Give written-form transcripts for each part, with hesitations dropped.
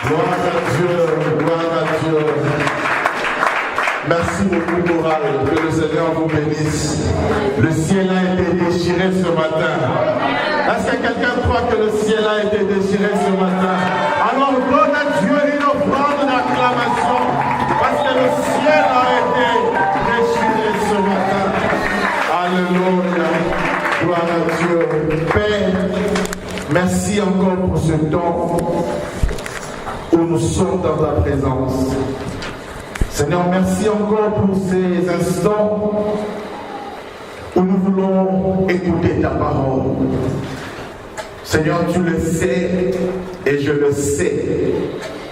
Gloire à Dieu, gloire à Dieu. Merci beaucoup, Moral. Que le Seigneur vous bénisse. Le ciel a été déchiré ce matin. Est-ce que quelqu'un croit que le ciel a été déchiré ce matin? Alors donne à Dieu une offrande d'acclamation. Parce que le ciel a été déchiré ce matin. Alléluia. Gloire à Dieu. Père, merci encore pour ce temps où nous sommes dans ta présence. Seigneur, merci encore pour ces instants où nous voulons écouter ta parole. Seigneur, tu le sais et je le sais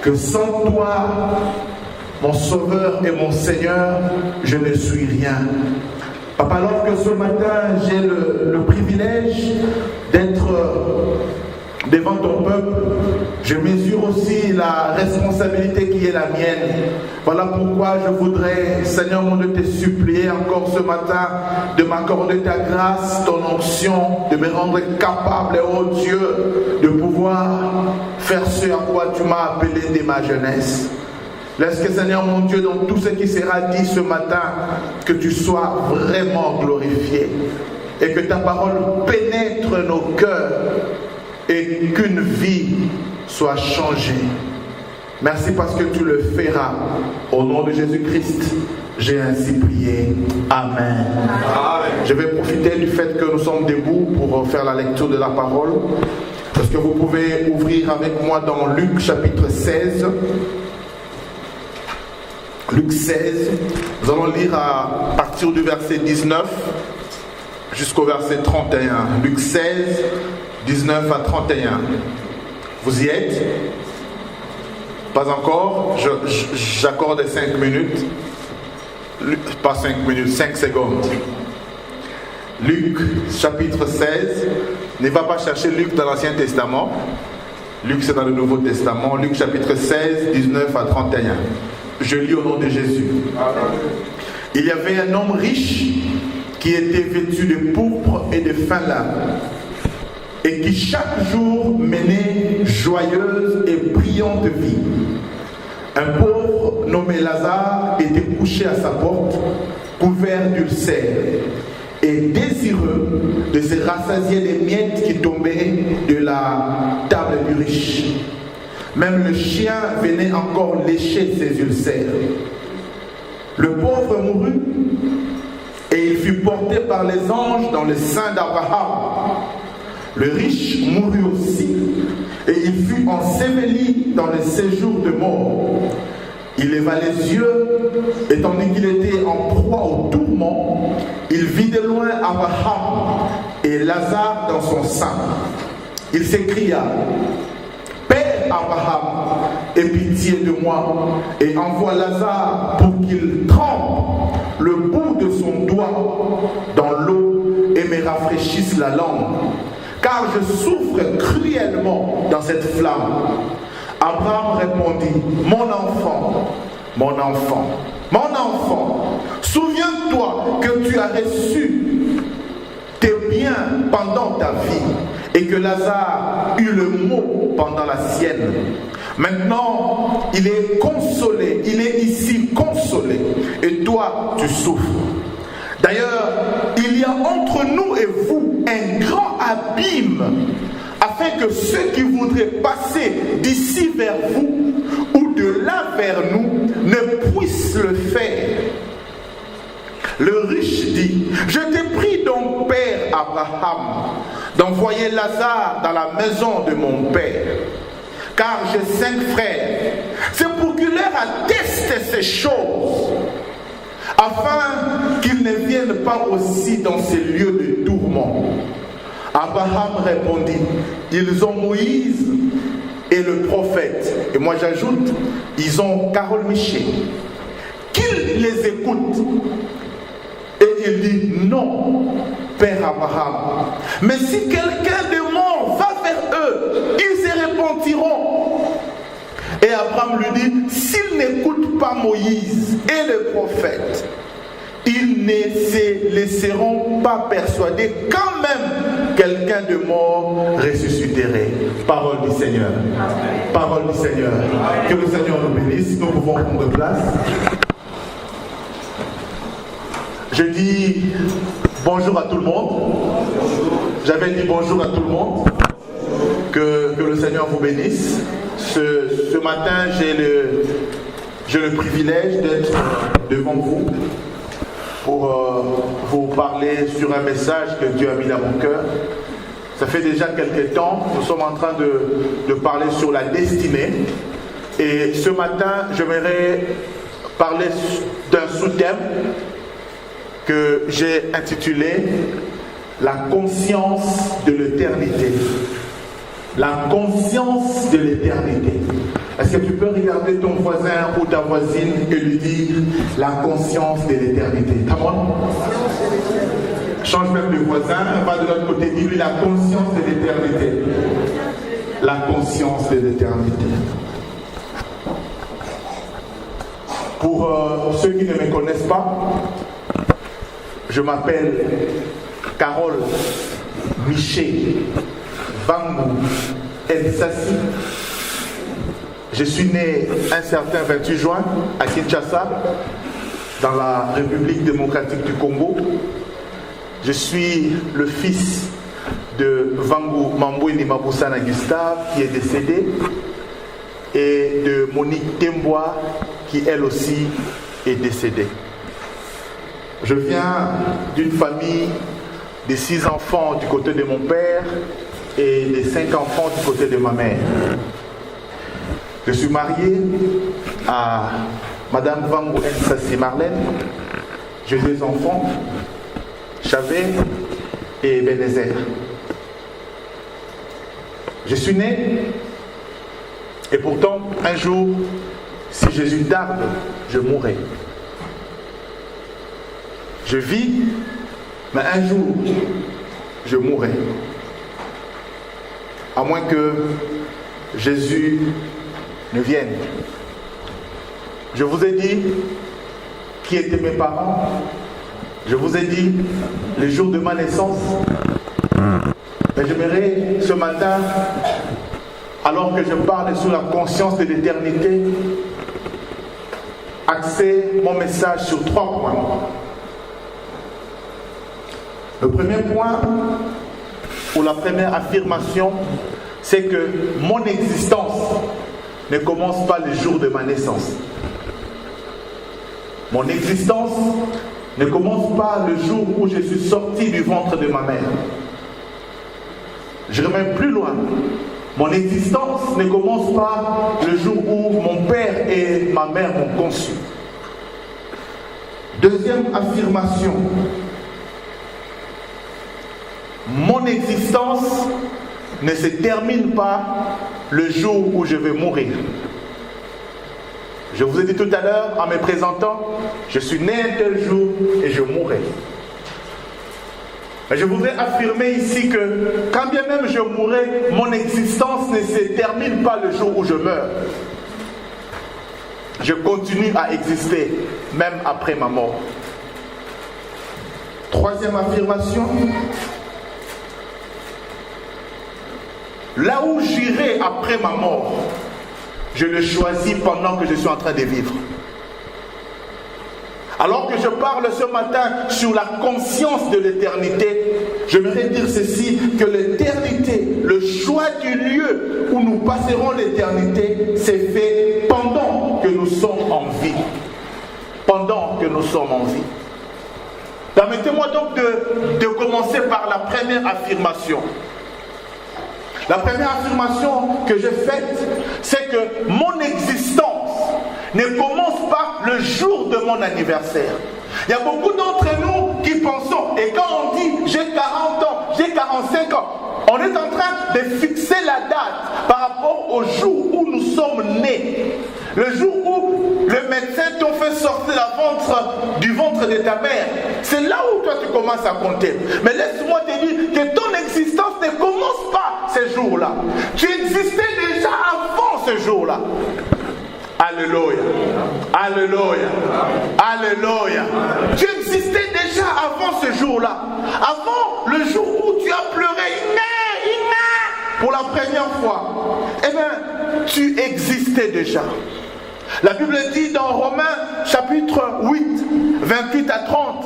que sans toi, mon Sauveur et mon Seigneur, je ne suis rien. Papa, alors que ce matin, j'ai le privilège d'être devant ton peuple, je mesure aussi la responsabilité qui est la mienne. Voilà pourquoi je voudrais, Seigneur mon Dieu, te supplier encore ce matin de m'accorder ta grâce, ton onction, de me rendre capable, oh Dieu, de pouvoir faire ce à quoi tu m'as appelé dès ma jeunesse. Laisse que, Seigneur mon Dieu, dans tout ce qui sera dit ce matin, que tu sois vraiment glorifié et que ta parole pénètre nos cœurs et qu'une vie soit changée. Merci parce que tu le feras. Au nom de Jésus-Christ, j'ai ainsi prié. Amen. Amen. Je vais profiter du fait que nous sommes debout pour faire la lecture de la parole. Est-ce que vous pouvez ouvrir avec moi dans Luc chapitre 16? Luc 16, nous allons lire à partir du verset 19 jusqu'au verset 31. Luc 16, 19 à 31. Vous y êtes? Pas encore? J'accorde 5 minutes. Pas 5 minutes, 5 secondes. Luc chapitre 16. Ne va pas chercher Luc dans l'Ancien Testament. Luc c'est dans le Nouveau Testament. Luc chapitre 16, 19 à 31. Je lis au nom de Jésus. Il y avait un homme riche qui était vêtu de pourpre et de fin lin et qui chaque jour menait joyeuse et brillante vie. Un pauvre nommé Lazare était couché à sa porte, couvert d'ulcères et désireux de se rassasier des miettes qui tombaient de la table du riche. Même le chien venait encore lécher ses ulcères. Le pauvre mourut et il fut porté par les anges dans le sein d'Abraham. Le riche mourut aussi et il fut enseveli dans le séjour de mort. Il leva les yeux et tandis qu'il était en proie au tourment, il vit de loin Abraham et Lazare dans son sein. Il s'écria: Abraham, aie pitié de moi et envoie Lazare pour qu'il trempe le bout de son doigt dans l'eau et me rafraîchisse la langue, car je souffre cruellement dans cette flamme. Abraham répondit: mon enfant, souviens-toi que tu as reçu tes biens pendant ta vie et que Lazare eut le mot pendant la sienne. Maintenant, il est consolé, il est ici consolé, et toi, tu souffres. D'ailleurs, il y a entre nous et vous un grand abîme, afin que ceux qui voudraient passer d'ici vers vous ou de là vers nous ne puissent le faire. Le riche dit: je t'ai pris donc, père Abraham, d'envoyer Lazare dans la maison de mon père, car j'ai 5 frères. C'est pour qu'il leur atteste ces choses, afin qu'ils ne viennent pas aussi dans ces lieux de tourment. Abraham répondit: ils ont Moïse et le prophète. Et moi j'ajoute, ils ont Carole Miché. Qu'ils les écoutent. Et il dit: non, père Abraham. Mais si quelqu'un de mort va vers eux, ils se repentiront. Et Abraham lui dit: s'ils n'écoutent pas Moïse et le prophète, ils ne se laisseront pas persuader quand même quelqu'un de mort ressusciterait. Parole du Seigneur. Parole du Seigneur. Que le Seigneur nous bénisse. Nous pouvons prendre place. Je dis bonjour à tout le monde. J'avais dit bonjour à tout le monde. Que le Seigneur vous bénisse. Ce matin, j'ai le privilège d'être devant vous pour vous parler sur un message que Dieu a mis dans mon cœur. Ça fait déjà quelques temps, nous sommes en train de parler sur la destinée. Et ce matin, j'aimerais parler d'un sous-thème que j'ai intitulé « La conscience de l'éternité ». La conscience de l'éternité. Est-ce que tu peux regarder ton voisin ou ta voisine et lui dire la conscience de l'éternité? Come on. Change même de voisin, va de l'autre côté, dis-lui la conscience de l'éternité. La conscience de l'éternité. Pour ceux qui ne me connaissent pas, je m'appelle Carole Miché Vangu Nsassi. Je suis né un certain 28 juin à Kinshasa, dans la République démocratique du Congo. Je suis le fils de Vangu Mambweni Maboussana Gustave, qui est décédé, et de Monique Tembois, qui elle aussi est décédée. Je viens d'une famille de 6 enfants du côté de mon père et de 5 enfants du côté de ma mère. Je suis marié à Madame Vangu Nsassi Marlène. J'ai 2 enfants, Chavé et Benézer. Je suis né, et pourtant, un jour, si Jésus tarde, je mourrai. Je vis, mais un jour, je mourrai. À moins que Jésus ne vienne. Je vous ai dit qui étaient mes parents. Je vous ai dit le jour de ma naissance. Mais j'aimerais ce matin, alors que je parle sur la conscience de l'éternité, axer mon message sur 3 points. Le premier point, ou la première affirmation, c'est que mon existence ne commence pas le jour de ma naissance. Mon existence ne commence pas le jour où je suis sorti du ventre de ma mère. Je remets plus loin. Mon existence ne commence pas le jour où mon père et ma mère m'ont conçu. Deuxième affirmation. Mon existence ne se termine pas le jour où je vais mourir. Je vous ai dit tout à l'heure, en me présentant, je suis né un tel jour et je mourrai. Mais je voudrais affirmer ici que, quand bien même je mourrai, mon existence ne se termine pas le jour où je meurs. Je continue à exister, même après ma mort. Troisième affirmation. Là où j'irai après ma mort, je le choisis pendant que je suis en train de vivre. Alors que je parle ce matin sur la conscience de l'éternité, j'aimerais dire ceci, que l'éternité, le choix du lieu où nous passerons l'éternité, c'est fait pendant que nous sommes en vie. Pendant que nous sommes en vie. Permettez-moi donc de commencer par la première affirmation. La première affirmation que j'ai faite, c'est que mon existence ne commence pas le jour de mon anniversaire. Il y a beaucoup d'entre nous qui pensons, et quand on dit j'ai 40 ans, j'ai 45 ans, on est en train de fixer la date par rapport au jour où nous sommes nés. Le jour où le médecin t'a fait sortir du ventre de ta mère. C'est là où toi tu commences à compter. Mais laisse-moi te dire que ton existence ne commence pas ce jour-là. Tu existais déjà avant ce jour-là. Alléluia. Alléluia. Alléluia. Tu existais déjà avant ce jour-là. Avant le jour où tu as pleuré pour la première fois. Eh bien, tu existais déjà. La Bible dit dans Romains chapitre 8, 28 à 30.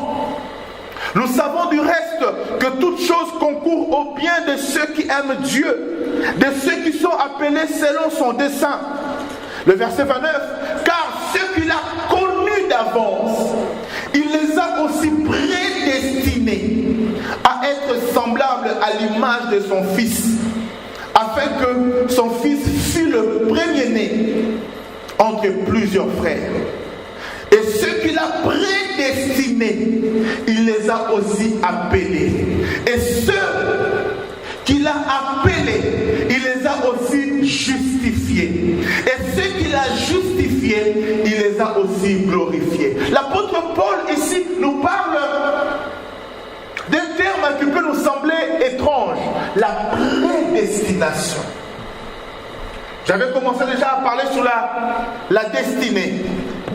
Nous savons du reste que toute chose concourt au bien de ceux qui aiment Dieu, de ceux qui sont appelés selon son dessein. Le verset 29, car ceux qu'il a connus d'avance, il les a aussi prédestinés à être semblables à l'image de son Fils, afin que son Fils fût le premier-né entre plusieurs frères. Et ceux qu'il a prédestinés, il les a aussi appelés. Et ceux qu'il a appelés, il les a aussi justifiés. Et ceux qu'il a justifiés, il les a aussi glorifiés. L'apôtre Paul ici nous parle d'un terme qui peut nous sembler étrange, la prédestination. J'avais commencé déjà à parler sur la destinée.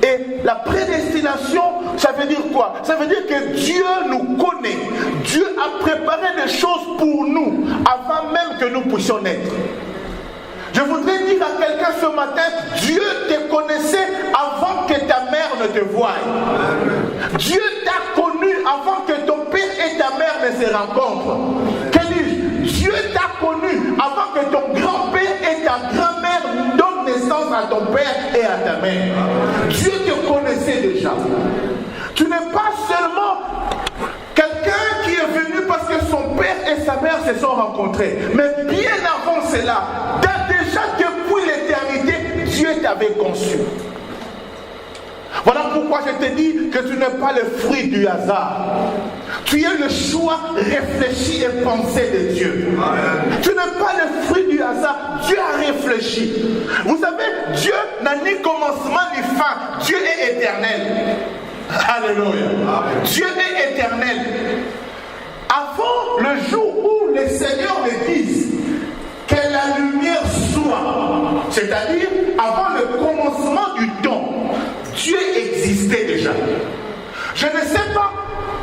Et la prédestination, ça veut dire quoi? Ça veut dire que Dieu nous connaît. Dieu a préparé des choses pour nous avant même que nous puissions naître. Je voudrais dire à quelqu'un ce matin, Dieu te connaissait avant que ta mère ne te voie. Dieu t'a connu avant que ton père et ta mère ne se rencontrent. Que dis-je? Dieu t'a connu avant que ton grand-père et ta grand-mère donnent naissance à ton père et à ta mère. Dieu te connaissait déjà. Tu n'es pas seulement quelqu'un qui est venu parce que son père et sa mère se sont rencontrés. Mais bien avant cela, déjà depuis l'éternité, Dieu t'avait conçu. Voilà pourquoi je te dis que tu n'es pas le fruit du hasard. Tu es le choix réfléchi et pensé de Dieu. Amen. Tu n'es pas le fruit du hasard. Dieu a réfléchi. Vous savez, Dieu n'a ni commencement ni fin. Dieu est éternel. Alléluia. Amen. Dieu est éternel. Avant le jour où le Seigneur me dise que la lumière soit, c'est-à-dire avant le commencement du temps, Dieu existait déjà. Je ne sais pas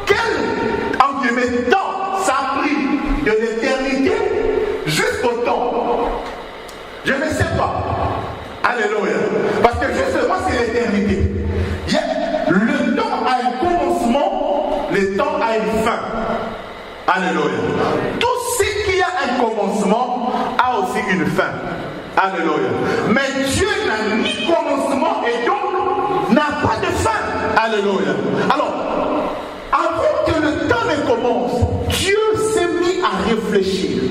quel temps ça a pris de l'éternité jusqu'au temps. Je ne sais pas. Alléluia. Parce que justement c'est l'éternité. Le temps a un commencement, le temps a une fin. Alléluia. Tout ce qui a un commencement a aussi une fin. Alléluia. Mais Dieu n'a ni commencement et donc n'a pas de fin. Alléluia. Alors, avant que le temps ne commence, Dieu s'est mis à réfléchir.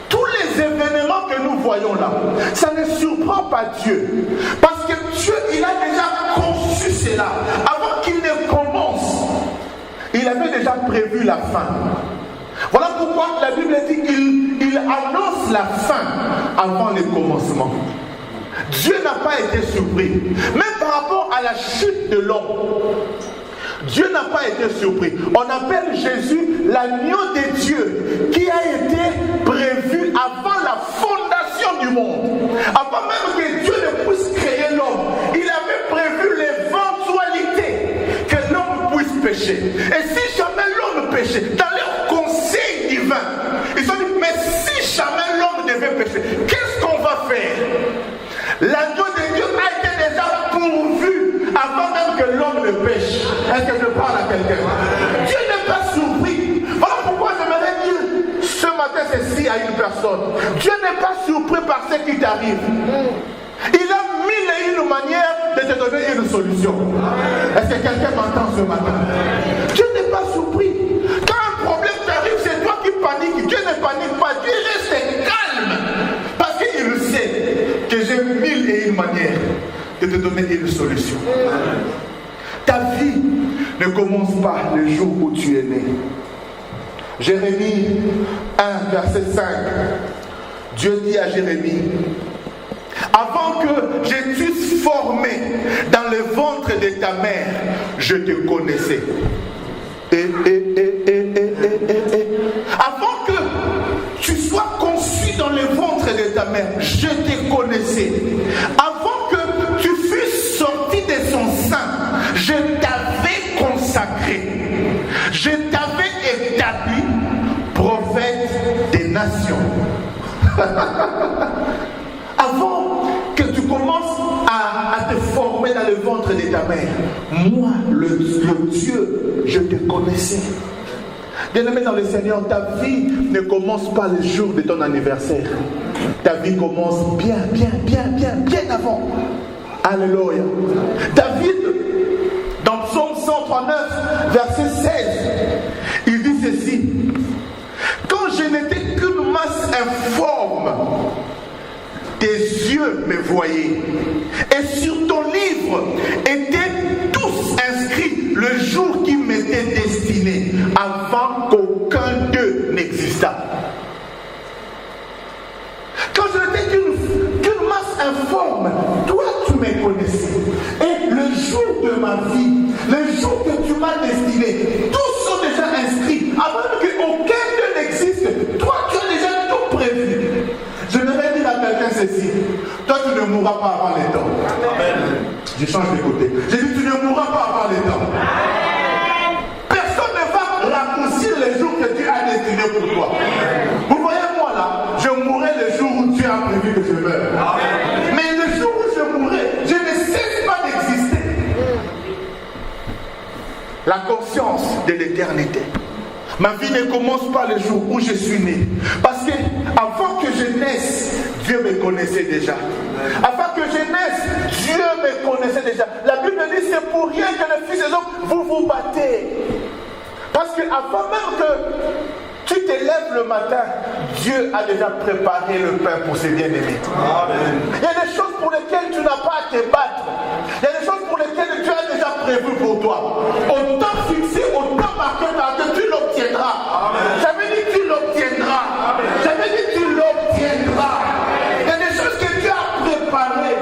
Tous les événements que nous voyons là, ça ne surprend pas Dieu. Parce que Dieu, il a déjà conçu cela. Avant qu'il ne commence, il avait déjà prévu la fin. Voilà pourquoi la Bible dit qu'il annonce la fin avant le commencement. Dieu n'a pas été surpris. Même par rapport à la chute de l'homme, Dieu n'a pas été surpris. On appelle Jésus l'agneau de Dieu qui a été prévu avant la fondation du monde. Avant même que Dieu ne puisse créer l'homme, il avait prévu l'éventualité que l'homme puisse pécher. Et si jamais l'homme péchait, dans leur conseil divin, ils ont dit, mais si jamais l'homme devait pécher, qu'est-ce qu'on va faire? L'agneau de Dieu a été déjà pourvu avant même que l'homme ne pêche. Est-ce que je parle à quelqu'un? Dieu n'est pas surpris. Voilà pourquoi j'aimerais dire ce matin ceci à une personne. Dieu n'est pas surpris par ce qui t'arrive. Il a mille et une manières de te donner une solution. Est-ce que quelqu'un m'entend ce matin? Dieu n'est pas surpris. Quand un problème t'arrive, c'est toi qui paniques. Dieu ne panique pas. Dieu reste calme. Parce qu'il sait que j'ai mille et une manières de te donner une solution. Ta vie ne commence pas le jour où tu es né. Jérémie 1, verset 5. Dieu dit à Jérémie, avant que je t'eusse formé dans le ventre de ta mère, je te connaissais. Avant que tu sois conçu dans le ventre de ta mère, je te connaissais. Avant que tu fusses consacré. Je t'avais établi prophète des nations. Avant que tu commences à te former dans le ventre de ta mère, moi, le Dieu, je te connaissais. Bien-aimé dans le Seigneur, ta vie ne commence pas le jour de ton anniversaire. Ta vie commence bien avant. Alléluia. David, dans Psaume 139, verset 16, il dit ceci: quand je n'étais qu'une masse informe, tes yeux me voyaient, et sur ton livre étaient tous inscrits le jour qui m'était destiné, avant qu'aucun d'eux n'existât. Quand je n'étais qu'une masse informe, toi tu me connaissais. Et le jour de ma vie, le jour que tu m'as destiné, tous sont déjà inscrits. Avant qu'aucun d'eux n'existe, toi tu as déjà tout prévu. Je vais dire à quelqu'un ceci: toi tu ne mourras pas avant les temps. Amen. Je change de côté. J'ai dit: tu ne mourras pas avant les temps. Personne ne va raccourcir les jours que Dieu a destinés pour toi. Vous voyez, moi là, je mourrai le jour où Dieu a prévu que je meure. Mais le jour où je mourrai, je ne cesse pas d'exister. La conscience de l'éternité. Ma vie ne commence pas le jour où je suis né. Parce que avant que je naisse, Dieu me connaissait déjà. Avant que je naisse, Dieu me connaissait déjà. La Bible dit: c'est pour rien que le Fils des hommes, vous vous battez. Parce que avant même que tu te lèves le matin, Dieu a déjà préparé le pain pour ses bien-aimés. Amen. Il y a des choses pour lesquelles tu n'as pas à te battre. Il y a des choses pour lesquelles Dieu a déjà prévu pour toi. Au temps fixé, au temps marqué par Dieu, tu l'obtiendras. J'avais dit: tu l'obtiendras. J'avais dit: tu l'obtiendras. Il y a des choses que Dieu a préparées.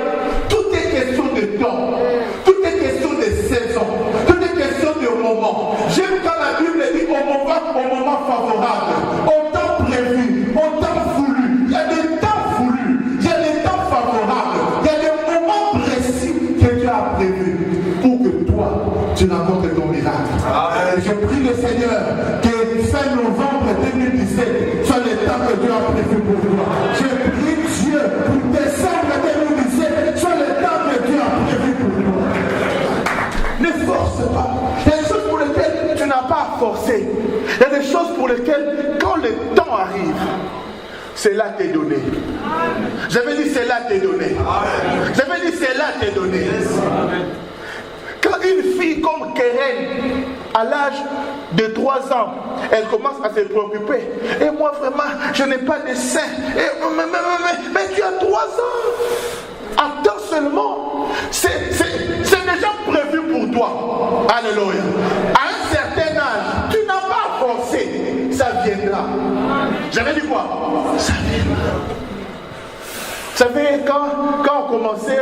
Tout est question de temps. Tout est question de saison. Tout est question de moment. J'aime quand la Bible dit au moment favorable, au temps prévu, au temps voulu. Il y a des temps voulus, il y a des temps favorables, il y a des moments précis que Dieu a prévus pour que toi, tu rencontres ton miracle. Je prie le Seigneur que fin novembre 2017 soit le temps que Dieu a prévu pour toi. Je prie Dieu pour décembre 2017 soit le temps que Dieu a prévu pour toi. Ne force pas. Il y a des choses pour lesquelles tu n'as pas à forcer. Il y a des choses pour lesquelles, quand le temps arrive, cela t'est donné. J'avais dit: cela t'est donné. J'avais dit: cela t'est donné. Quand une fille comme Keren, à l'âge de 3 ans, elle commence à se préoccuper. Et moi, vraiment, je n'ai pas de sein. Mais tu as 3 ans. Attends seulement. C'est déjà prévu pour toi. Alléluia. À un certain âge, tu n'as pas à forcer. Ça viendra. J'avais dit quoi? Ça viendra. Vous savez, quand on commençait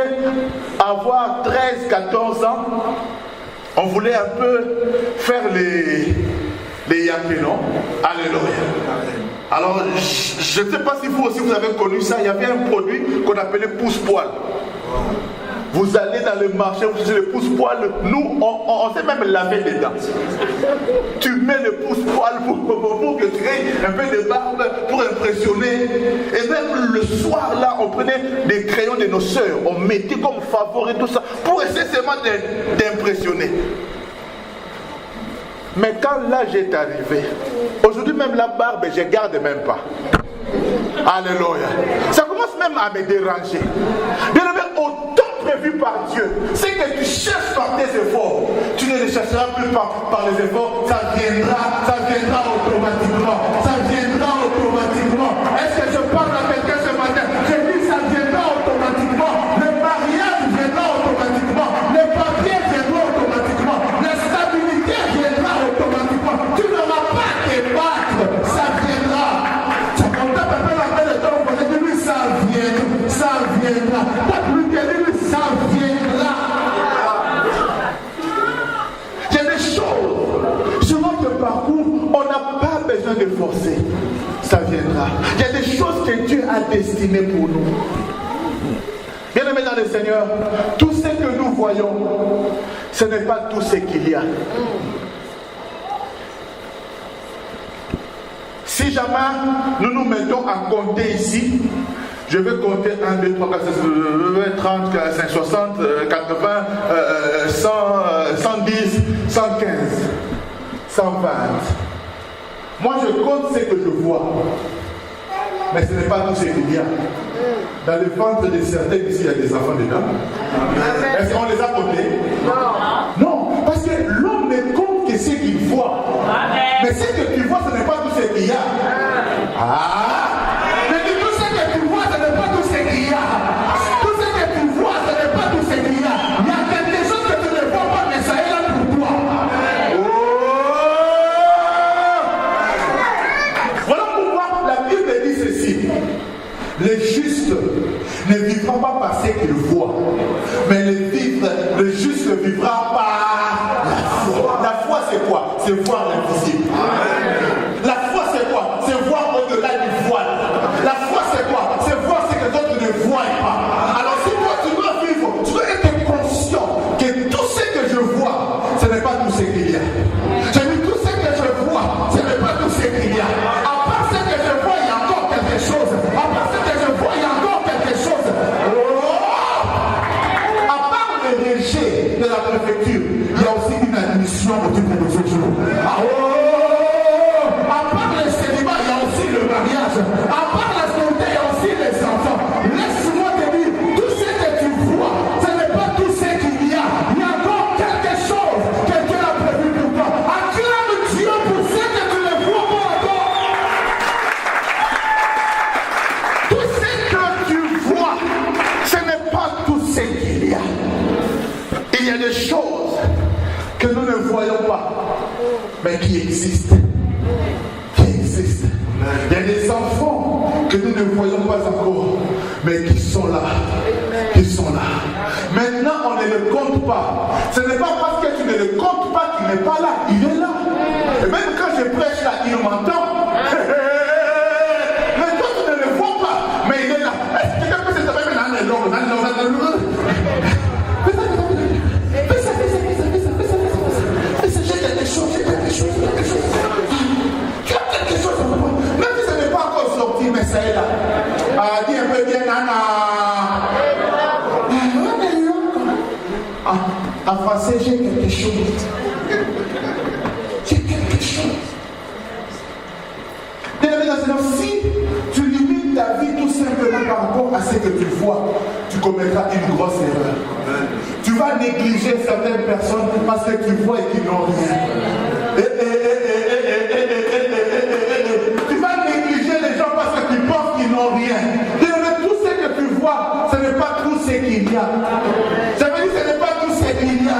à avoir 13, 14 ans, on voulait un peu faire les yaqués, non? Alléluia. Alors, je ne sais pas si vous aussi vous avez connu ça. Il y avait un produit qu'on appelait pousse-poil. Vous allez dans le marché, vous utilisez le pousse-poil. Nous, on sait même laver les dents. Tu mets le pousse-poil pour que tu aies un peu de barbe, pour impressionner. Et même le soir, là, on prenait des crayons de nos sœurs. On mettait comme favori tout ça, pour essayer seulement d'impressionner. Mais quand l'âge est arrivé, aujourd'hui même la barbe, je ne garde même pas. Alléluia. Ça commence même à me déranger. Bien aimé, au temps prévu par Dieu, c'est que tu cherches par tes efforts. Tu ne les chercheras plus par les efforts. Ça viendra automatiquement. Ça viendra automatiquement. Est-ce que je parle à quelqu'un ce matin? Je dis: ça viendra automatiquement. Le mariage viendra automatiquement. Les papiers viendront automatiquement. La stabilité viendra automatiquement. Tu n'auras pas à te battre. Ça viendra. Ça viendra. Pas plus que lui, ça viendra. Il y a des choses sur notre parcours, on n'a pas besoin de forcer. Ça viendra. Il y a des choses que Dieu a destinées pour nous. Bien aimé dans le Seigneur, tout ce que nous voyons, ce n'est pas tout ce qu'il y a. Si jamais nous nous mettons à compter ici, je vais compter 1, 2, 3, 4, 5, 30, 45, 60, 80, 100, 110, 115, 120. Moi je compte ce que je vois. Mais ce n'est pas tout ce qu'il y a. Dans le ventre de certains ici, il y a des enfants dedans. Est-ce qu'on les a comptés? Non, parce que l'homme ne compte que ce qu'il voit. Mais ce que tu vois, ce n'est pas tout ce qu'il y a. Mais tout ce que tu vois, ce n'est pas tout ce qu'il y a. Tout ce que tu vois, ce n'est pas tout ce qu'il y a. Il y a quelque chose que tu ne vois pas, mais ça est là pour toi. Voilà pourquoi la Bible dit ceci. Le juste ne vivra pas par ce qu'il voit, mais le juste vivra par la foi. La foi c'est quoi? C'est voir l'invisible. La foi c'est quoi? C'est voir au-delà du voile. La foi c'est quoi? C'est voir ce que d'autres ne voient pas. Alors si toi tu dois vivre, tu dois être conscient que tout ce que je vois, ce n'est pas tout ce qu'il y a. J'ai dit tout ce que je vois, ce n'est pas tout ce qu'il y a. À part ce que je vois, il y a encore quelque chose. À part ce que je vois, il y a encore quelque chose. À part le rejet de la préfecture, il y a aussi une admission au titre de ce jour. À part le célibat, il y a aussi le mariage. À part la santé, il y a aussi les enfants. Laisse-moi te dire, tout ce que tu vois, ce n'est pas tout ce qu'il y a. Il y a encore quelque chose que Dieu a prévu pour toi. Acclame Dieu pour ce que tu ne vois pas encore. Tout ce que tu vois, ce n'est pas tout ce qu'il y a. Il y a des choses que nous ne voyons pas, mais qui existent. Il y a des enfants que nous ne voyons pas encore, mais qui sont là. Qui sont là. Maintenant, on ne le compte pas. Ce n'est pas parce que tu ne le comptes pas qu'il n'est pas là. Il est là. Et même quand je prêche là, il m'entend. Mais toi, tu ne le vois pas, mais il est là. Est-ce que quelqu'un peut se taper dans les langues? J'ai quelque chose, j'ai quelque chose, j'ai quelque chose. Tu as quelque chose. Même si ce n'est pas encore sorti, mais ça est là. Dis un peu bien, Nana. En français, j'ai quelque chose. J'ai quelque chose. Si tu limites ta vie tout simplement par rapport à ce que tu vois, tu commettras une grosse erreur. Tu vas négliger certaines personnes parce que tu vois et qu'ils n'ont rien. Tu vas négliger les gens parce que tu penses qu'ils n'ont rien. Tout ce que tu vois, ce n'est pas tout ce qu'il y a. Ça veut dire que ce n'est pas tout ce qu'il y a.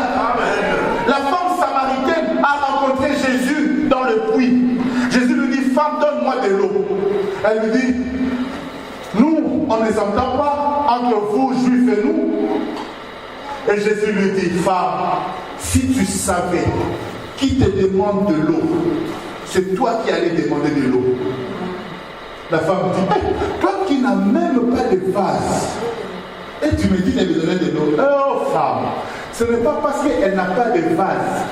La femme samaritaine a rencontré Jésus dans le puits. Jésus lui dit, femme, donne-moi de l'eau. Elle lui dit, nous, on ne s'entend pas entre vous, juifs et nous. Et Jésus lui dit, femme, si tu savais qui te demande de l'eau, c'est toi qui allais demander de l'eau. La femme dit, hey, toi qui n'as même pas de vase, et tu me dis de me donner de l'eau. Oh femme, ce n'est pas parce qu'elle n'a pas de vase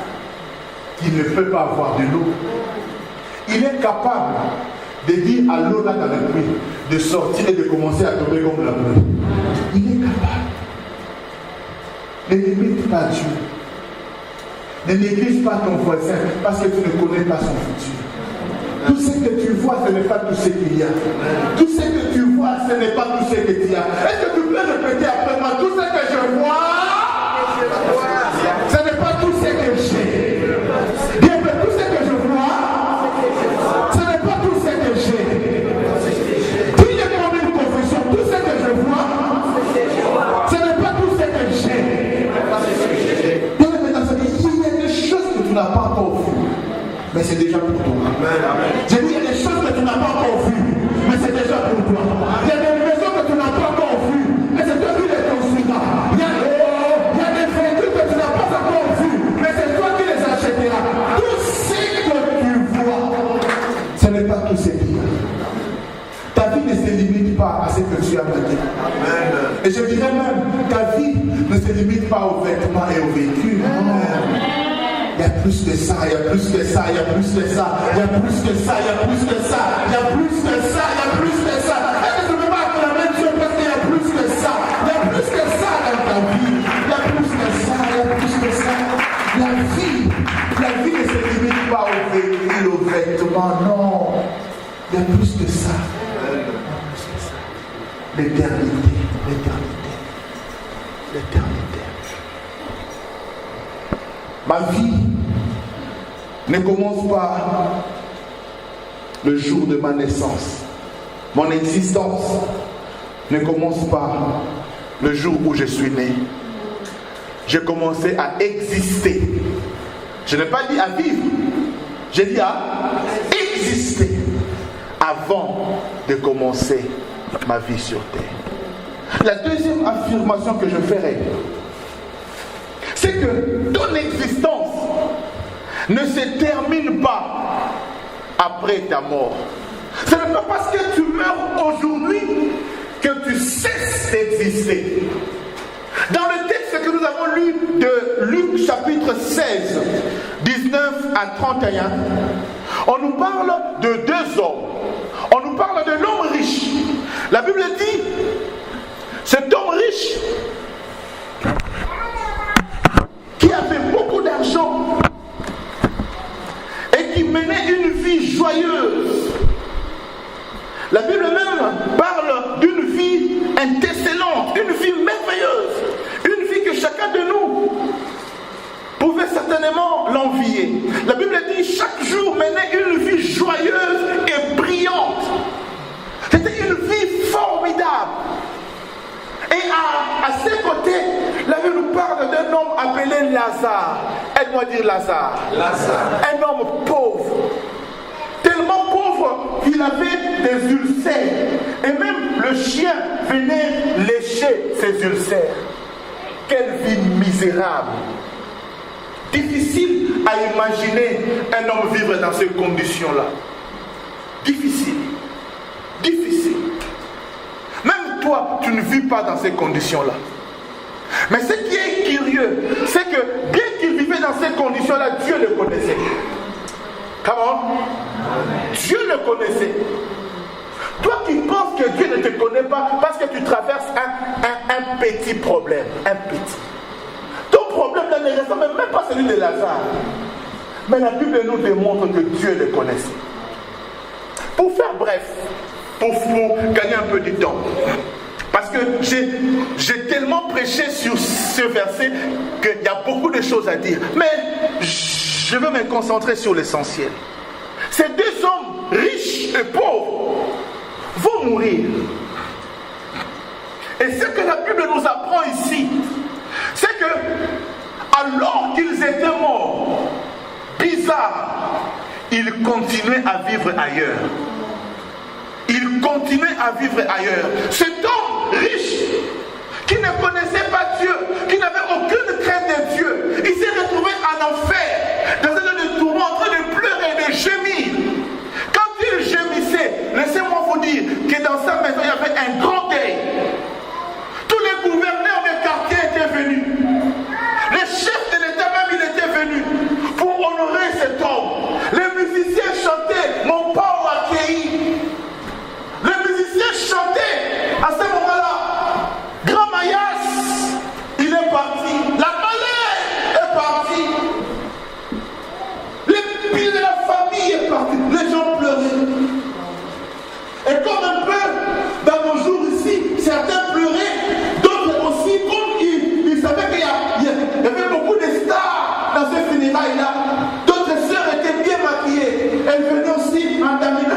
qu'il ne peut pas avoir de l'eau. Il est capable de dire à l'eau là dans le puits, de sortir et de commencer à tomber comme la pluie. Il est capable. Ne limite pas Dieu. Ne néglige pas ton voisin parce que tu ne connais pas son futur. Tout ce que tu vois, ce n'est pas tout ce qu'il y a. Tout ce que tu vois, ce n'est pas tout ce que tu as. Est-ce que tu peux répéter après moi? Tout ce que je vois, ce n'est pas tout ce que j'ai. Bien, mais tout ce que je vois, ce n'est pas tout ce que j'ai. Dis-le comme une confession. Tout ce que je vois, ce n'est pas tout ce que j'ai. Il y a des choses que tu n'as pas encore vues, mais c'est déjà pour toi. J'ai dit, il y a des choses que tu n'as pas encore vues, mais c'est déjà pour toi. Il y a des maisons que tu n'as pas encore vues, mais c'est toi qui les construiras. Il y a des véhicules que tu n'as pas encore vues, mais c'est toi qui les achèteras. Tout ce que tu vois, ce n'est pas tout ce qu'il y a. Ta vie ne se limite pas à ce que tu as bâti. Et je dirais même, ta vie ne se limite pas aux vêtements et aux véhicules. il y a plus que ça, il y a plus que ça, il y a plus que ça, il y a plus que ça, il y a plus que ça, il y a plus que ça, il y a plus que ça. Est-ce que tu ne peux pas acclamer Dieu parce qu'il y a plus que ça? Il y a plus que ça dans ta vie. Il y a plus que ça, il y a plus que ça. La vie ne se limite pas au véhicule, au vêtement, non. Il y a plus que ça. L'éternité, l'éternité, l'éternité. Ma vie ne commence pas le jour de ma naissance. Mon existence ne commence pas le jour où je suis né. J'ai commencé à exister. Je n'ai pas dit à vivre, j'ai dit à exister avant de commencer ma vie sur terre. La deuxième affirmation que je ferai, c'est que ton existence ne se termine pas après ta mort. Ce n'est pas parce que tu meurs aujourd'hui que tu cesses d'exister. Dans le texte que nous avons lu de Luc chapitre 16, 19 à 31, on nous parle de deux hommes. On nous parle de l'homme riche. La Bible dit, cet homme riche qui avait beaucoup d'argent et qui menait une vie joyeuse. La Bible même parle d'une vie excellente, une vie merveilleuse, une vie que chacun de nous pouvait certainement l'envier. La Bible dit chaque jour menait une vie joyeuse et brillante. C'était une vie formidable. Et à ses côtés, la Bible nous parle d'un homme appelé Lazare. Aide-moi à dire Lazare. Lazare. Un homme pauvre. Tellement pauvre qu'il avait des ulcères. Et même le chien venait lécher ses ulcères. Quelle vie misérable. Difficile à imaginer un homme vivre dans ces conditions-là. Difficile. Difficile. Même toi, tu ne vis pas dans ces conditions-là. Mais ce qui est curieux, c'est que bien qu'il vivait dans ces conditions-là, Dieu le connaissait. Comment? Dieu le connaissait. Toi qui penses que Dieu ne te connaît pas parce que tu traverses un petit problème. Un petit. Ton problème là ne ressemble même pas à celui de Lazare. Mais la Bible nous démontre que Dieu le connaissait. Pour faire bref, pour gagner un peu du temps, parce que j'ai tellement prêché sur ce verset qu'il y a beaucoup de choses à dire. Mais je veux me concentrer sur l'essentiel. Ces deux hommes riches et pauvres vont mourir. Et ce que la Bible nous apprend ici, c'est que alors qu'ils étaient morts, bizarre, ils continuaient à vivre ailleurs. Ils continuaient à vivre ailleurs. Cet homme riche, qui ne connaissait pas Dieu, qui n'avait aucune crainte de Dieu, il s'est retrouvé en enfer, dans un lieu de tourment, en train de pleurer et de gémir. Quand il gémissait, laissez-moi vous dire que dans sa maison, il y avait un grand deuil. Tous les gouverneurs des quartiers étaient venus. Les chefs de l'État même, ils étaient venus pour honorer cet homme. Les musiciens chantaient « Mon Père accueilli ». Les musiciens chantaient à ce moment-là. Grand Mayas, il est parti. La balai est partie. Les pieds de la famille est parti. Les gens pleuraient. Et comme un peu dans nos jours ici, certains pleuraient, d'autres aussi, comme ils savaient qu'il y avait beaucoup de stars dans ce funérailles-là. D'autres sœurs étaient bien maquillées. Elles venaient aussi en daminant.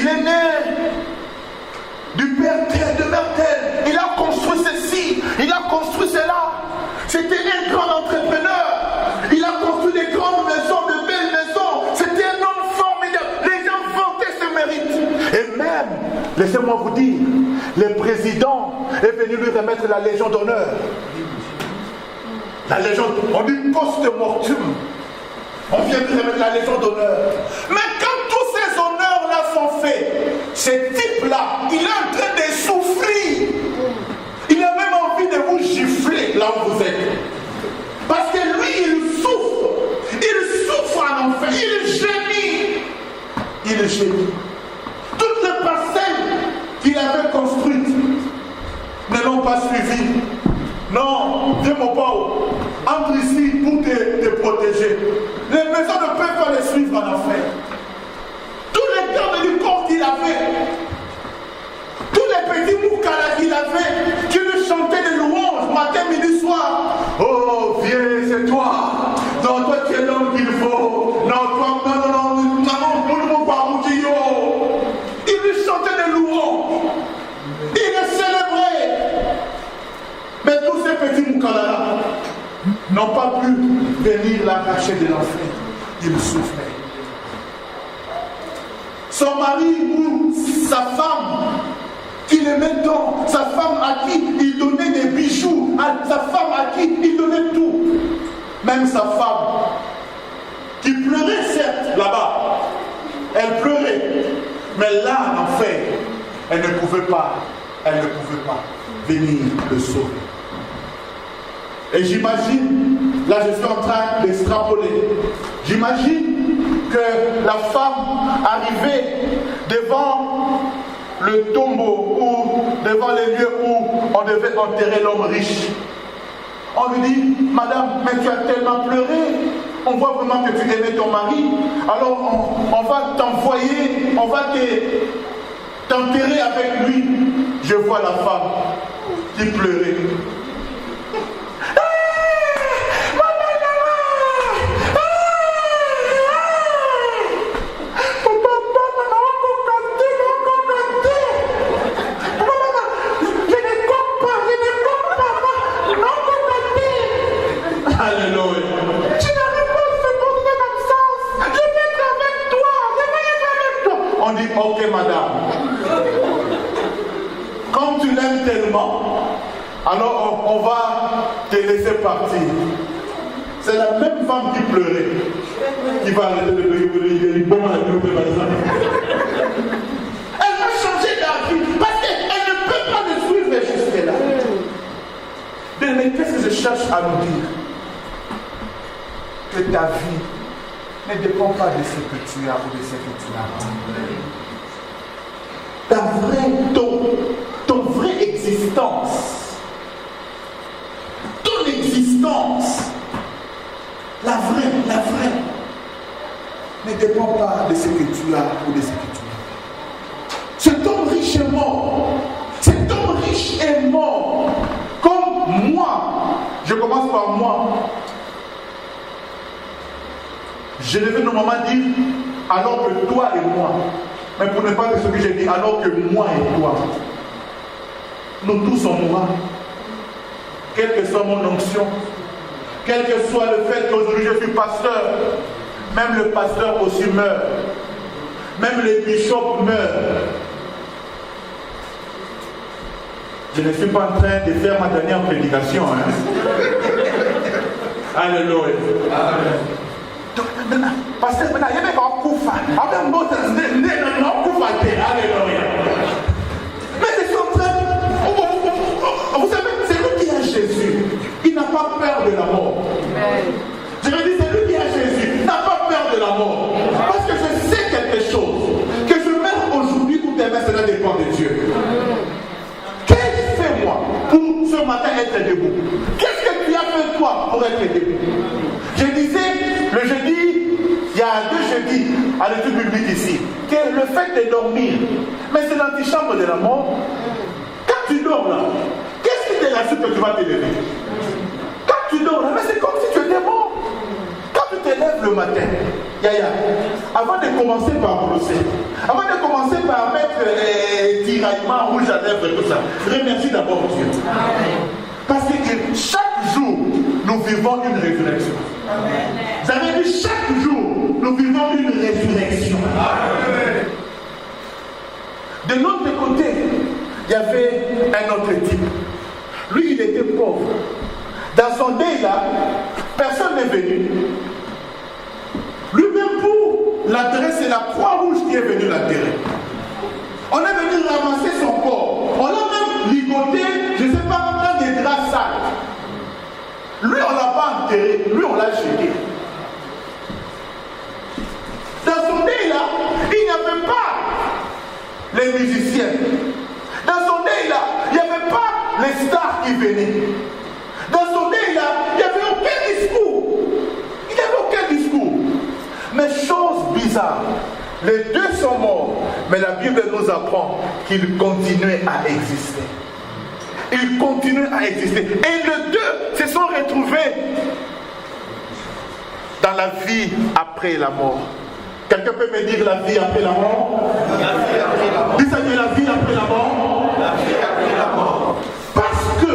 Il est né du père tel, de mère telle. Il a construit ceci, il a construit cela. C'était un grand entrepreneur. Il a construit des grandes maisons, de belles maisons. C'était un homme formidable. Les gens vantaient ses mérites. Et même, laissez-moi vous dire, le président est venu lui remettre la Légion d'honneur. La Légion, on dit post-mortum. On vient de remettre la Légion d'honneur. Mais quand tous ces honneurs-là sont faits, ce type-là, il est en train de souffrir. Il a même envie de vous gifler là où vous êtes. Parce que lui, il souffre. Il souffre en enfer. Il gémit. Il gémit. Toutes les parcelles qu'il avait construites ne l'ont pas suivi. Non, viens mon pauvre. Entre ici pour te protéger. Les maisons ne peuvent pas les suivre en enfer. Tous les gardes du corps qu'il avait, tous les petits moukala qu'il avait, qui lui chantaient des louanges matin, midi, soir. Oh, viens, c'est toi. Non, toi tu es l'homme qu'il faut. Non, toi, non, il lui chantait des louanges. Il les célébrait. Mais tous ces petits moukala n'ont pas pu venir l'arracher de l'enfer. Il souffrait. Son mari ou sa femme, qu'il aimait tant, sa femme à qui il donnait des bijoux, à sa femme à qui il donnait tout. Même sa femme, qui pleurait certes là-bas, elle pleurait, mais là en enfer, elle ne pouvait pas venir le sauver. Et j'imagine, là je suis en train d'extrapoler, j'imagine que la femme arrivait devant le tombeau ou devant les lieux où on devait enterrer l'homme riche. On lui dit, madame, mais tu as tellement pleuré, on voit vraiment que tu aimais ton mari, alors on va t'envoyer, on va t'enterrer avec lui. Je vois la femme qui pleurait. On dit, ok madame, comme tu l'aimes tellement, alors on va te laisser partir. C'est la même femme qui pleurait, qui va arrêter de pleurer. Elle va changer d'avis, parce qu'elle ne peut pas le suivre jusque-là. Mais qu'est-ce que je cherche à nous dire? Que ta vie ne dépend pas de ce que tu as ou de ce que tu n'as pas. Ton vraie existence, ton existence, la vraie, ne dépend pas de ce que tu as ou de ce que tu n'as pas. Cet homme riche est mort. Cet homme riche est mort. Comme moi, je commence par moi. Je devais normalement dire alors que toi et moi. Mais pour ne pas dire ce que j'ai dit, alors que moi et toi. Nous tous on mourra. Quelle que soit mon onction, quel que soit le fait qu'aujourd'hui je suis pasteur, même le pasteur aussi meurt. Même les bishops meurent. Je ne suis pas en train de faire ma dernière prédication. Alléluia. Pasteur, maintenant, il y a des gens qui alléluia. Mais je suis en train. Vous savez, c'est lui qui a Jésus. Il n'a pas peur de la mort. Je me dis, c'est lui qui a Jésus. Il n'a pas peur de la mort. Parce que je sais quelque chose. Que je meurs aujourd'hui ou demain, cela dépend de Dieu. Qu'est-ce que fais-moi pour ce matin être debout? Qu'est-ce que tu as fait toi pour être debout? Je disais le jeudi, il y a 2 jeudis à l'étude biblique ici, que le fait de dormir, mais c'est l'antichambre de la mort. Quand tu dors là, qu'est-ce qui te rassure que tu vas te lever? Quand tu dors là, mais c'est comme si tu étais mort. Quand tu te lèves le matin, il Yaya, avant de commencer par brosser, avant de commencer par mettre tiraillement rouge à lèvres et tout ça, remercie d'abord Dieu. Parce que chaque jour, nous vivons une résurrection. Vous avez vu, chaque jour, nous vivons une résurrection. De l'autre côté, il y avait un autre type. Lui, il était pauvre. Dans son deuil là, personne n'est venu. Lui-même pour l'enterrer, c'est la Croix-Rouge qui est venue l'enterrer. On est venu ramasser son corps. On l'a même ligoté, je ne sais pas, dans des draps sales. Lui, on ne l'a pas enterré, lui, on l'a jeté. Dans son deuil là, il n'y avait pas les musiciens. Dans son deuil là, il n'y avait pas les stars qui venaient. Dans son deuil là, il n'y avait aucun discours. Il n'y avait aucun discours. Mais chose bizarre, les deux sont morts, mais la Bible nous apprend qu'ils continuaient à exister. Ils continuent à exister. Et les deux se sont retrouvés dans la vie après la mort. Quelqu'un peut me dire la vie après la mort? La vie après la mort. Dis ça, la vie après la mort. La vie après la mort. Parce que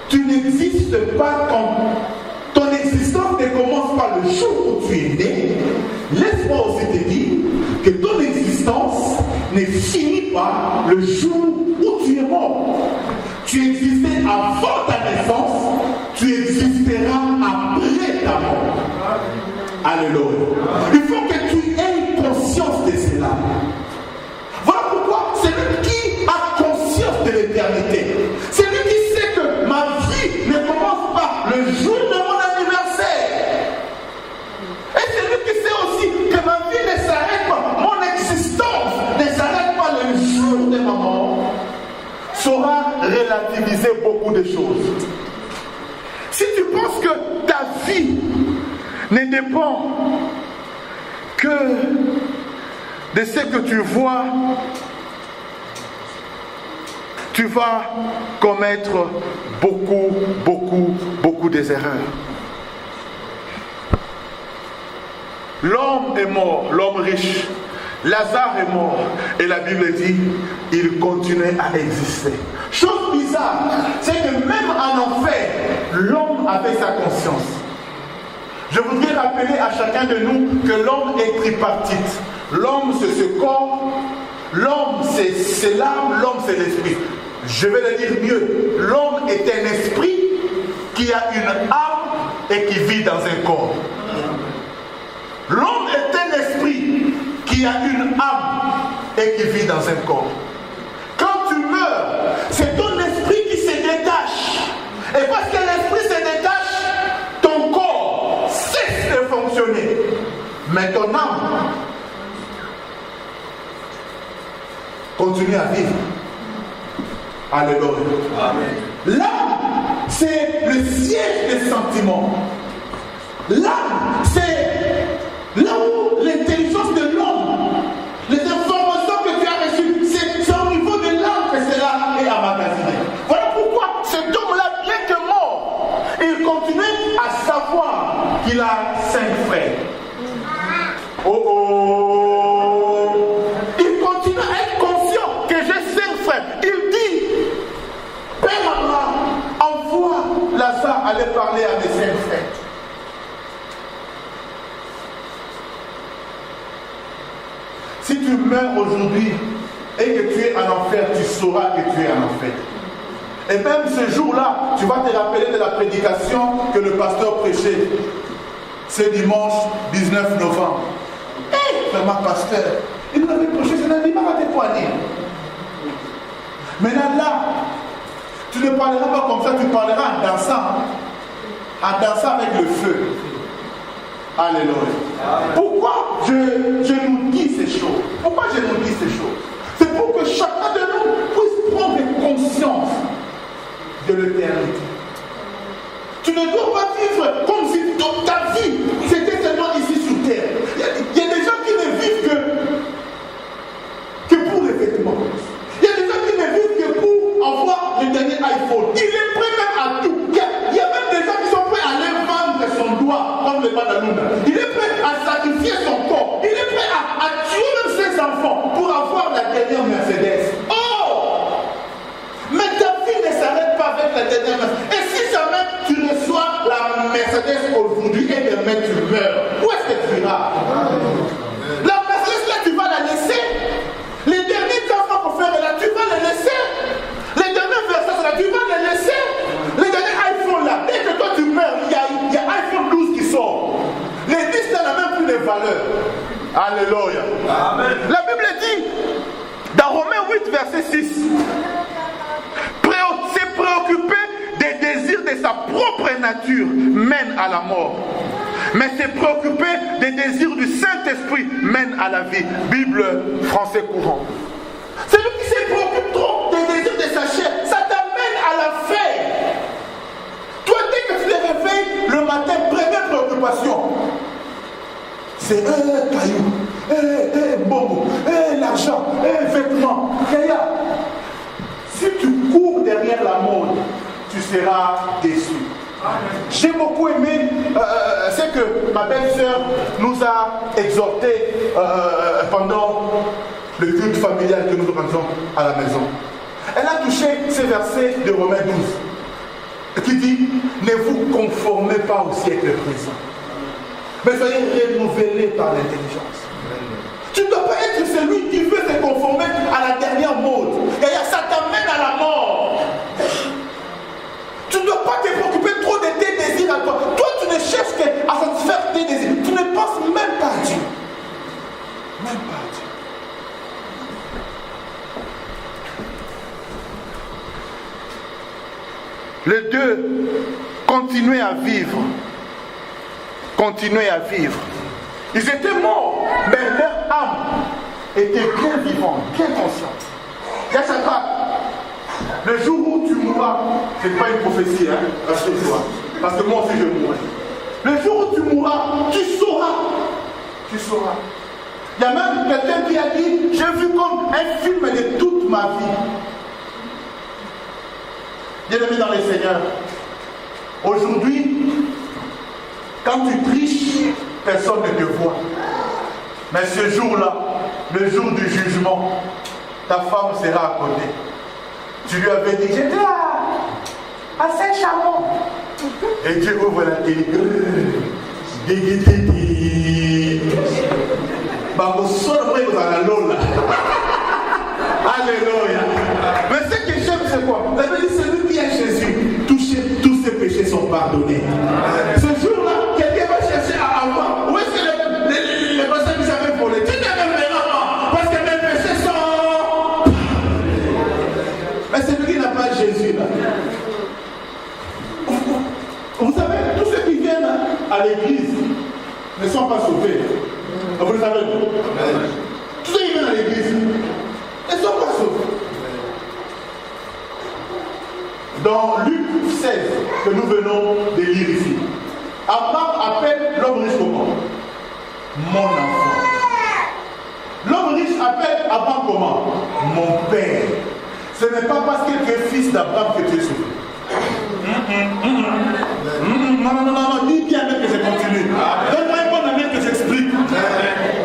tu n'existes pas comme ton existence ne commence pas le jour où tu es né. Laisse-moi aussi te dire que ton existence ne finit pas le jour où tu es mort. Tu existais avant ta naissance, tu existeras après ta mort. Alléluia. Il faut que tu aies conscience de cela. Voilà pourquoi c'est lui qui a conscience de l'éternité. C'est lui qui sait que ma vie ne commence pas le jour de mon anniversaire. Et c'est lui qui sait aussi que ma vie ne s'arrête pas, mon existence ne s'arrête pas le jour de ma mort. Saura relativiser beaucoup de choses. Si tu penses que ta vie ne dépend que de ce que tu vois, tu vas commettre beaucoup des erreurs. L'homme est mort, l'homme riche. Lazare est mort. Et la Bible dit, il continuait à exister. Chose bizarre, c'est que même en enfer, l'homme avait sa conscience. Je voudrais rappeler à chacun de nous que l'homme est tripartite. L'homme, c'est ce corps. L'homme, c'est l'âme. L'homme, c'est l'esprit. Je vais le dire mieux. L'homme est un esprit qui a une âme et qui vit dans un corps. L'homme est un esprit qui a une âme et qui vit dans un corps. Quand tu meurs, c'est ton esprit qui se détache. Et parce que l'esprit se détache, ton corps cesse de fonctionner. Mais ton âme continue à vivre. Alléluia. L'âme, c'est le siège des sentiments. L'âme, c'est là où l'intelligence de l'homme, les informations que tu as reçues, c'est au niveau de l'âme que cela est emmagasiné. Voilà pourquoi cet homme-là, bien que mort, il continue à savoir qu'il a 5 frères. Oh oh! Il continue à être conscient que j'ai 5 frères. Il dit, Père Abraham, envoie Lazare aller parler à mes 5 frères. Si tu meurs aujourd'hui et que tu es en enfer, tu sauras que tu es en enfer. Et même ce jour-là, tu vas te rappeler de la prédication que le pasteur prêchait ce dimanche 19 novembre. Hé, vraiment pasteur, il nous avait prêché, c'est un animal à tes poignets. Maintenant là, tu ne parleras pas comme ça, tu parleras en dansant avec le feu. Alléluia. Pourquoi je nous dis ces choses? Pourquoi je nous dis ces choses? C'est pour que chacun de nous puisse prendre conscience de l'éternité. Tu ne dois pas vivre comme si toute ta vie c'était seulement ici sur terre. Il y a des gens qui ne vivent que pour les vêtements. Il y a des gens qui ne vivent que pour avoir le dernier iPhone. Il est prêt même à tout. Il y a même des gens qui sont prêts à aller vendre son doigt comme le Badalouna. Il est prêt à sacrifier enfants pour avoir la dernière Mercedes. Oh! Mais ta vie ne s'arrête pas avec la dernière Mercedes. Et si jamais tu reçois la Mercedes aujourd'hui et demain tu meurs, où est-ce que tu iras? La Mercedes là, tu vas la laisser. Les derniers enfants qu'on fait là, tu vas les laisser. Les derniers Versace là, tu vas les laisser. Les derniers iPhone là, dès que toi tu meurs, il y a iPhone 12 qui sort. Les 10 là n'ont même plus de valeur. Alléluia. Amen. La Bible dit, dans Romains 8, verset 6, se préoccuper des désirs de sa propre nature mène à la mort. Mais se préoccuper des désirs du Saint-Esprit mène à la vie. Bible français courant. Celui qui se préoccupe trop des désirs de sa chair, ça t'amène à la fin. Toi, dès que tu te réveilles le matin, première préoccupation, c'est caillou, bobo, l'argent, vêtements. Si tu cours derrière la mode, tu seras déçu. J'ai beaucoup aimé, c'est que ma belle-sœur nous a exhortés pendant le culte familial que nous organisons à la maison. Elle a touché ces versets de Romains 12 qui dit: ne vous conformez pas au siècle présent, mais soyez renouvelés par l'intelligence. Tu ne dois pas être celui qui veut se conformer à la dernière mode. Et ça t'amène à la mort. Tu ne dois pas te préoccuper trop de tes désirs à toi. Toi, tu ne cherches qu'à satisfaire tes désirs. Tu ne penses même pas à Dieu. Même pas à Dieu. Les deux, continuer à vivre. Continuer à vivre. Ils étaient morts, mais leur âme était bien vivante, bien consciente. Yachaka, le jour où tu mourras, ce n'est pas une prophétie, hein, rassure-toi, parce que moi aussi je mourrai. Le jour où tu mourras, tu sauras. Tu sauras. Il y a même quelqu'un qui a dit: j'ai vu comme un film de toute ma vie. Bien-aimé dans les Seigneurs, aujourd'hui, quand tu triches, personne ne te voit. Mais ce jour-là, le jour du jugement, ta femme sera à côté. Tu lui avais dit: j'étais à Saint-Chamond. Et Dieu ouvre la télé. Alléluia. Mais ce que j'aime, c'est quoi? La Bible dit: celui qui a Jésus, tous ses péchés sont pardonnés. Ce jour-là, quelqu'un va chercher à avoir. Où est-ce que les personnes qui s'avaient volé? Tu ne me verras pas, parce que mes péchés sont. Mais celui qui n'a pas Jésus, là. Vous savez, tous ceux qui viennent à l'église ne sont pas sauvés. Vous le savez? Tous ceux qui viennent à l'église ne sont pas sauvés. Dans Luc 16, que nous venons de lire ici, Abraham appelle l'homme riche comment? Mon enfant. L'homme riche appelle Abraham comment? Mon père. Ce n'est pas parce que tu es fils d'Abraham que tu es sauvé. Non, dis bien même que je continue. Donne-moi un bon amen que j'explique.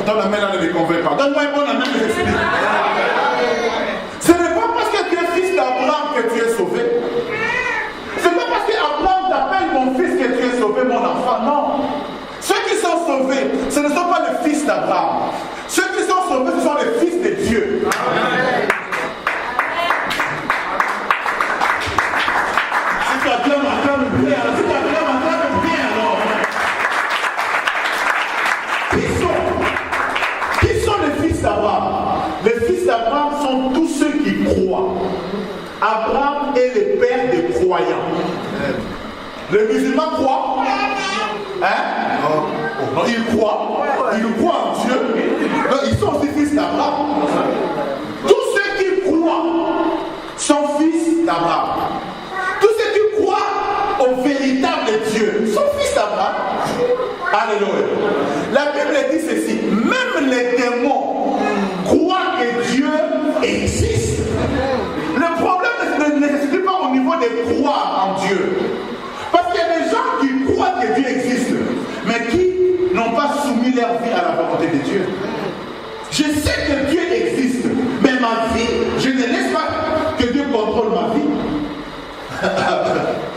Ton amen là ne me convainc pas. Donne-moi un bon amen que j'explique. Ce n'est pas parce que tu es fils d'Abraham que tu es sauvé. Ce n'est pas parce qu'Abraham t'appelle mon fils que tu es sauvé, mon enfant. Non. Ceux qui sont sauvés, ce ne sont pas les fils d'Abraham. Ceux qui sont sauvés, ce sont les fils de Dieu. Amen. Si tu acclames, acclame bien. Si tu acclames, acclame bien alors. Qui sont les fils d'Abraham? Les fils d'Abraham sont tous ceux qui croient. Abraham est le père des croyants. Les musulmans croient. Hein? Non, ils croient. Ils croient en Dieu. Non, ils sont aussi fils d'Abraham. Tous ceux qui croient sont fils d'Abraham. Tous ceux qui croient au véritable Dieu sont fils d'Abraham. Alléluia. La Bible dit ceci: même les démons croient que Dieu existe. Le problème ne se situe pas au niveau de croire en Dieu. Parce qu'il y a des gens qui croient que Dieu existe, mais qui n'ont pas soumis leur vie à la volonté de Dieu. Je sais sais que Dieu existe, mais ma vie, je ne laisse pas que Dieu contrôle ma vie.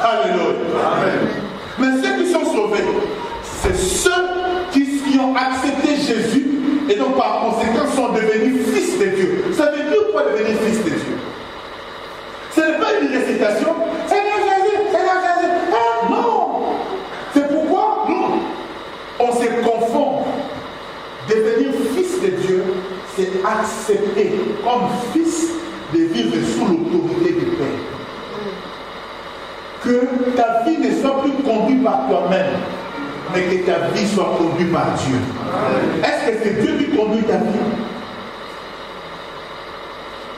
Alléluia. Amen. Mais ceux qui sont sauvés, c'est ceux qui ont accepté Jésus et donc par conséquent sont devenus fils de Dieu. Ça veut dire quoi devenir fils de Dieu? Ce n'est pas une récitation. Seigneur Jésus, Seigneur Jésus. Ah, non. C'est pourquoi on se confond. Devenir fils de Dieu, c'est accepter comme fils de vivre sous l'autorité du Père. Que ta vie ne soit plus conduite par toi-même, mais que ta vie soit conduite par Dieu. Est-ce que c'est Dieu qui conduit ta vie?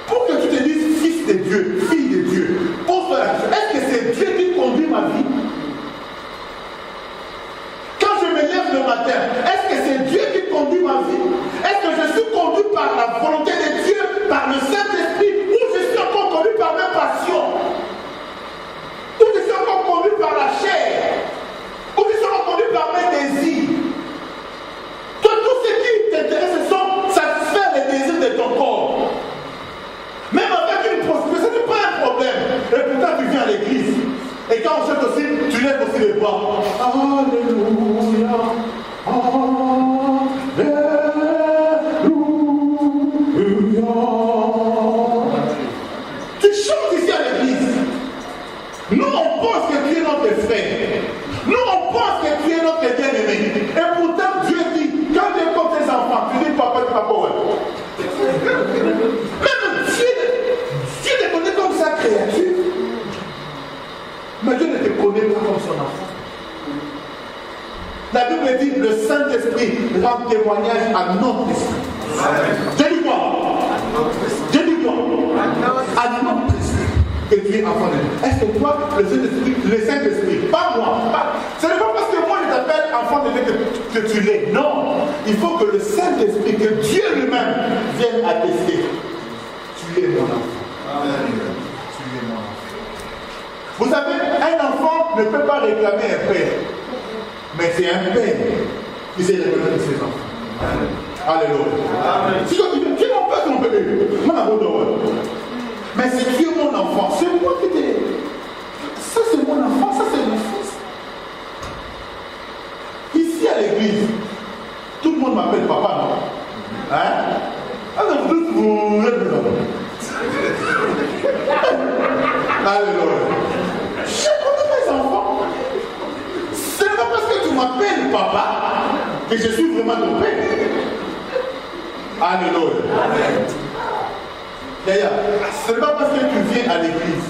Pour que tu te dises fils de Dieu, fille de Dieu, pose-toi la question, est-ce que c'est Dieu qui conduit ma vie? Quand je me lève le matin, est-ce que c'est Dieu qui conduit ma vie? Est-ce que je suis conduit par la volonté de Dieu, par le Saint-Esprit, ou je suis encore conduit par mes passions? Ou je suis encore conduit par la chair? Ou je suis encore conduit par mes désirs? Toi, tout ce qui t'intéresse, ce sont satisfaire les désirs de ton corps. Même avec une prostituée, ce n'est pas un problème. Et pourtant, tu viens à l'église. Et quand on chante aussi, tu lèves aussi les bras. Alléluia. Alléluia. Tu chantes ici à l'église. Nous, on pense que tu es notre frère. Nous, on pense que tu es notre bien-aimé. Et pourtant, Dieu dit, quand tu es comme tes enfants, tu dis papa, ouais. Même Dieu te connaît comme sa créature. Mais Dieu ne te connaît pas comme son enfant. La Bible dit, le Saint-Esprit rend témoignage à notre esprit. J'ai dit quoi? À notre esprit. Que tu es enfant de Dieu. Est-ce que toi, le Saint-Esprit, pas moi, ce n'est pas parce que moi je t'appelle enfant de Dieu que tu l'es. Non, il faut que le Saint-Esprit, que Dieu lui-même vienne attester. Tu es mon enfant. Amen. Tu es mon enfant. Vous savez, un enfant ne peut pas réclamer un père, mais c'est un père qui sait reconnaître ses enfants. Alléluia. Amen. Si tu dis, tu es mon père, mon bébé, mais si tu es mon enfant, c'est moi qui t'ai. Ça c'est mon enfant, ça c'est mon fils. Ici à l'église, tout le monde m'appelle papa, non? Hein? Alors vous êtes mes enfants. Alléluia. Je connais mes enfants. Ce n'est pas parce que tu m'appelles papa que je suis vraiment ton père. Alléluia. Amen. D'ailleurs, ce n'est pas parce que tu viens à l'église,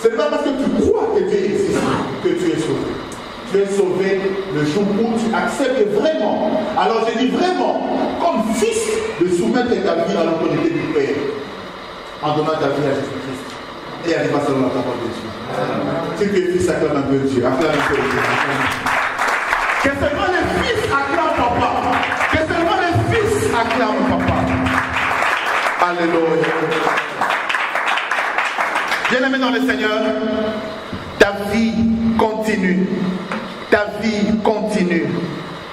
ce n'est pas parce que tu crois que Dieu existe que tu es sauvé. Tu es sauvé le jour où tu acceptes vraiment. Alors je dis vraiment, comme fils, de soumettre ta vie à l'autorité du Père en donnant ta vie à Jésus-Christ. Et à pas selon la parole de Dieu. Si tu es fils, acclame un peu Dieu. Acclame un peu Dieu. Que seulement les fils acclament papa. Que seulement les fils acclament papa. Alléluia. Bien-aimé dans le Seigneur, ta vie continue. Ta vie continue.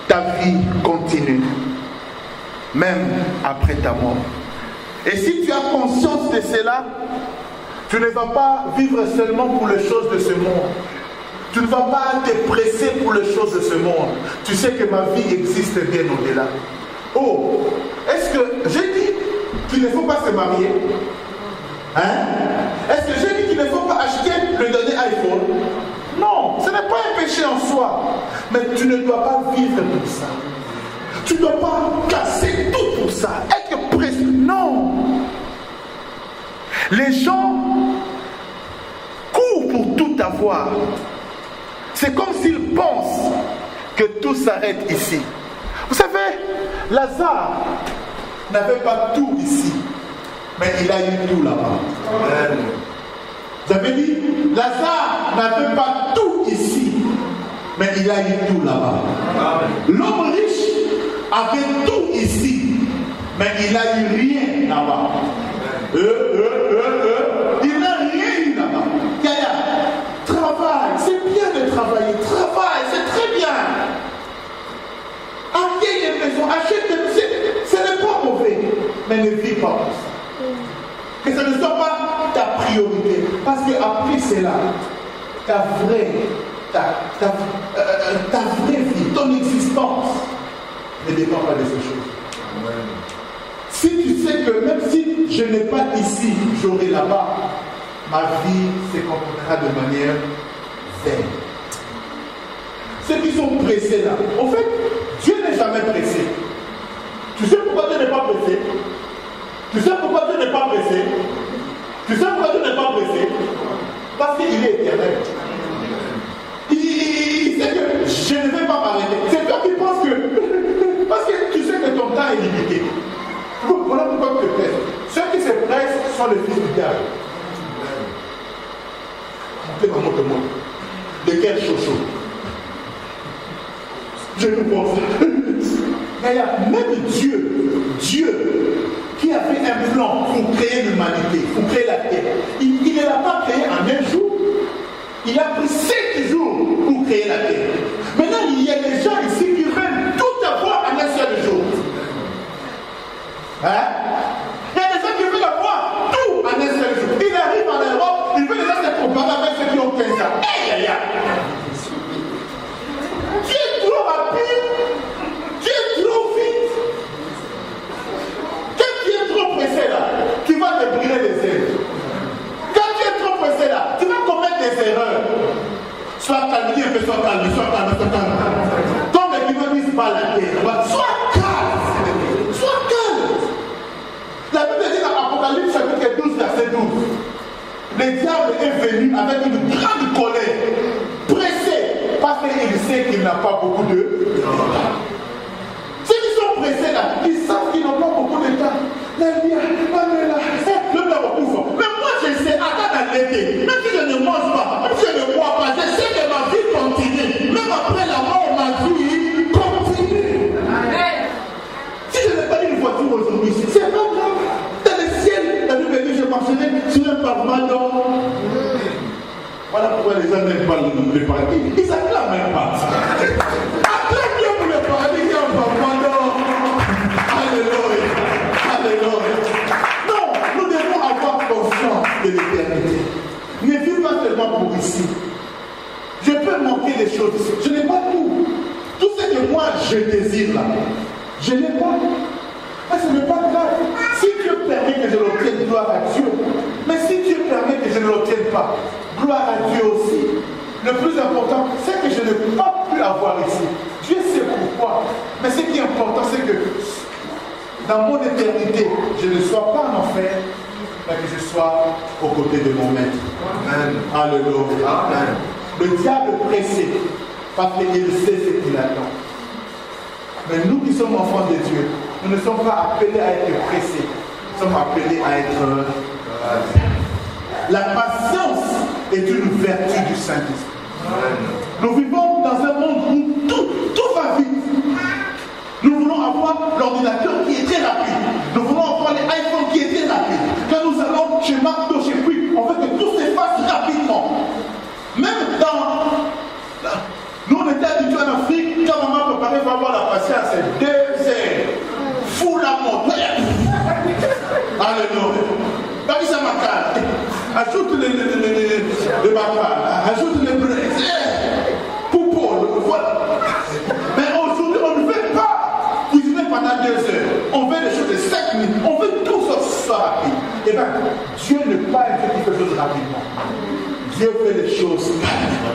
Ta vie continue. Même après ta mort. Et si tu as conscience de cela, tu ne vas pas vivre seulement pour les choses de ce monde. Tu ne vas pas te presser pour les choses de ce monde. Tu sais que ma vie existe bien au-delà. Oh, est-ce que j'ai dit qu'il ne faut pas se marier? Hein? Est-ce que j'ai dit qu'il ne faut pas acheter le dernier iPhone? Non, ce n'est pas un péché en soi. Mais tu ne dois pas vivre pour ça. Tu ne dois pas casser tout pour ça. Être pressé. Non. Les gens courent pour tout avoir. C'est comme s'ils pensent que tout s'arrête ici. Vous savez, Lazare n'avait pas tout ici, mais il a eu tout là-bas. Vous avez dit, Lazare n'avait pas tout ici, mais il a eu tout là-bas. L'homme riche avait tout ici, mais il n'a eu rien là-bas. Il n'a rien eu là-bas. Travaille, c'est bien de travailler. Travaille, c'est très bien. Accueille les maisons, achète des... Ce n'est pas mauvais. mais ne vis pas pour ça. Que ça ne soit pas ta priorité. Parce qu'après cela, ta vraie vie, ton existence ne dépend pas de ces choses. Si tu sais que même si je n'ai pas ici, j'aurai là-bas, ma vie se comportera de manière vaine. Ceux qui sont pressés là, en fait, Dieu n'est jamais pressé. Tu sais pourquoi Dieu n'est pas pressé? Tu sais pourquoi Dieu n'est pas pressé? Tu sais pourquoi Dieu n'est pas pressé? Parce qu'il est éternel. Il sait que je ne vais pas m'arrêter. C'est toi qui penses que... Parce que tu sais que ton temps est limité. Voilà pourquoi tu te presses. Ceux qui se pressent sont les fils du diable. Montre-moi. De quel chocho? Je ne pense pas. Même Dieu qui a fait un plan pour créer l'humanité, pour créer la terre, il ne l'a pas créé en un jour. Il a pris 7 jours pour créer la terre. Maintenant, il y a des gens ici qui veulent tout avoir en un seul jour. Hein? Il y a des gens qui veulent avoir tout en un seul jour. Il arrive en Europe, il veut déjà se comparer avec ceux qui ont 15 ans. Tu es trop rapide, tu es trop vite. Quand tu es trop pressé là, tu vas te brûler les ailes. Quand tu es trop pressé là, tu vas commettre des erreurs. Sois calme, dis un peu, sois calme. Ton équipement ne vise pas la terre. Sois calme. La Bible dit dans Apocalypse chapitre 12, verset 12. Le diable est venu avec une grande colère, pressé, parce qu'il sait qu'il n'a pas beaucoup de temps. Ceux qui sont pressés là, ils savent qu'ils n'ont pas beaucoup de temps. Le blanc couvre. Mais moi je sais, attends dans l'été, même si je ne mange pas, même si je ne bois pas, je sais que ma vie continue. Même après la mort, ma vie continue. Si je n'ai pas une voiture aujourd'hui, c'est pas grave. Dans le ciel, la Bible dit, je marcherai sur un pavement d'or. Voilà pourquoi les gens n'aiment pas le paradis. Ils n'acclament même pas. Acclame bien pour le paradis, il y a un pavement d'or. Alléluia. Non, nous devons avoir conscience de l'éternité. Ne vis pas seulement pour ici. Je peux manquer des choses ici. Je n'ai pas tout. Tout ce que moi je désire là, je n'ai pas. Mais ce n'est pas grave. Si Dieu permet que je l'obtienne, gloire à Dieu. Mais si Dieu permet que je ne l'obtienne pas, gloire à Dieu aussi. Le plus important, c'est que je ne peux pas plus avoir ici. Dieu sait pourquoi. Mais ce qui est important, c'est que dans mon éternité, je ne sois pas en enfer, mais que je sois aux côtés de mon maître. Amen. Alléluia. Amen. Le diable est pressé, parce qu'il sait ce qu'il attend. Mais nous qui sommes enfants de Dieu, nous ne sommes pas appelés à être pressés. Nous sommes appelés à être... La patience est une vertu du Saint-Esprit. Nous vivons dans un monde où tout va vite. Nous voulons avoir l'ordinateur qui est très rapide. Nous voulons avoir les iPhones qui est très rapide. Quand nous allons chez McDo, chez Quick, on veut que tout se fasse rapidement. Même dans... Nous, on était habitués en Afrique, quand maman préparait pour avoir la patience, c'est 2 heures. Fous la montre. Alléluia. Pas ça ma carte. Ajoute les bacas, ajoute les braises. Poupo, voilà. Mais aujourd'hui, on ne veut pas cuisiner pendant 2 heures. On veut des choses de 5 minutes. On veut tout ça soit rapide. Eh bien, Dieu n'est pas un Dieu qui fait des choses rapidement. Dieu fait les choses rapidement.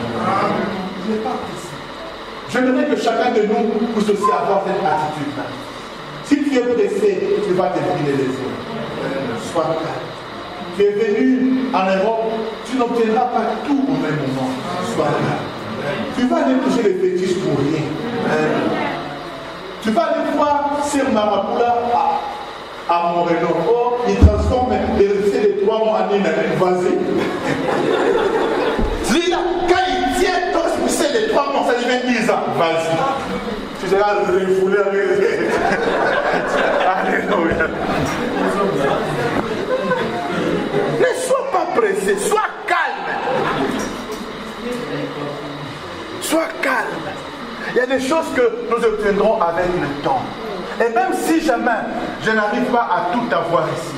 Il n'est pas pressé. J'aimerais que chacun de nous puisse aussi avoir cette attitude-là. Si tu es pressé, tu vas te brûler les yeux. Sois calme. Tu es venu en Europe, tu n'obtiendras pas tout au même moment. Sois calme. Tu vas aller toucher les fétiches pour rien. Tu vas aller voir Sir Marapula à Moreno. Oh, il transforme les récits de 3 mois en une année. Vas-y. Quand il tient ton c'est les 3 mois, ça devient 10 ans. Vas-y. Tu seras refoulé avec les... Alléluia. Ne sois pas pressé, sois calme. Sois calme. Il y a des choses que nous obtiendrons avec le temps. Et même si jamais je n'arrive pas à tout avoir ici,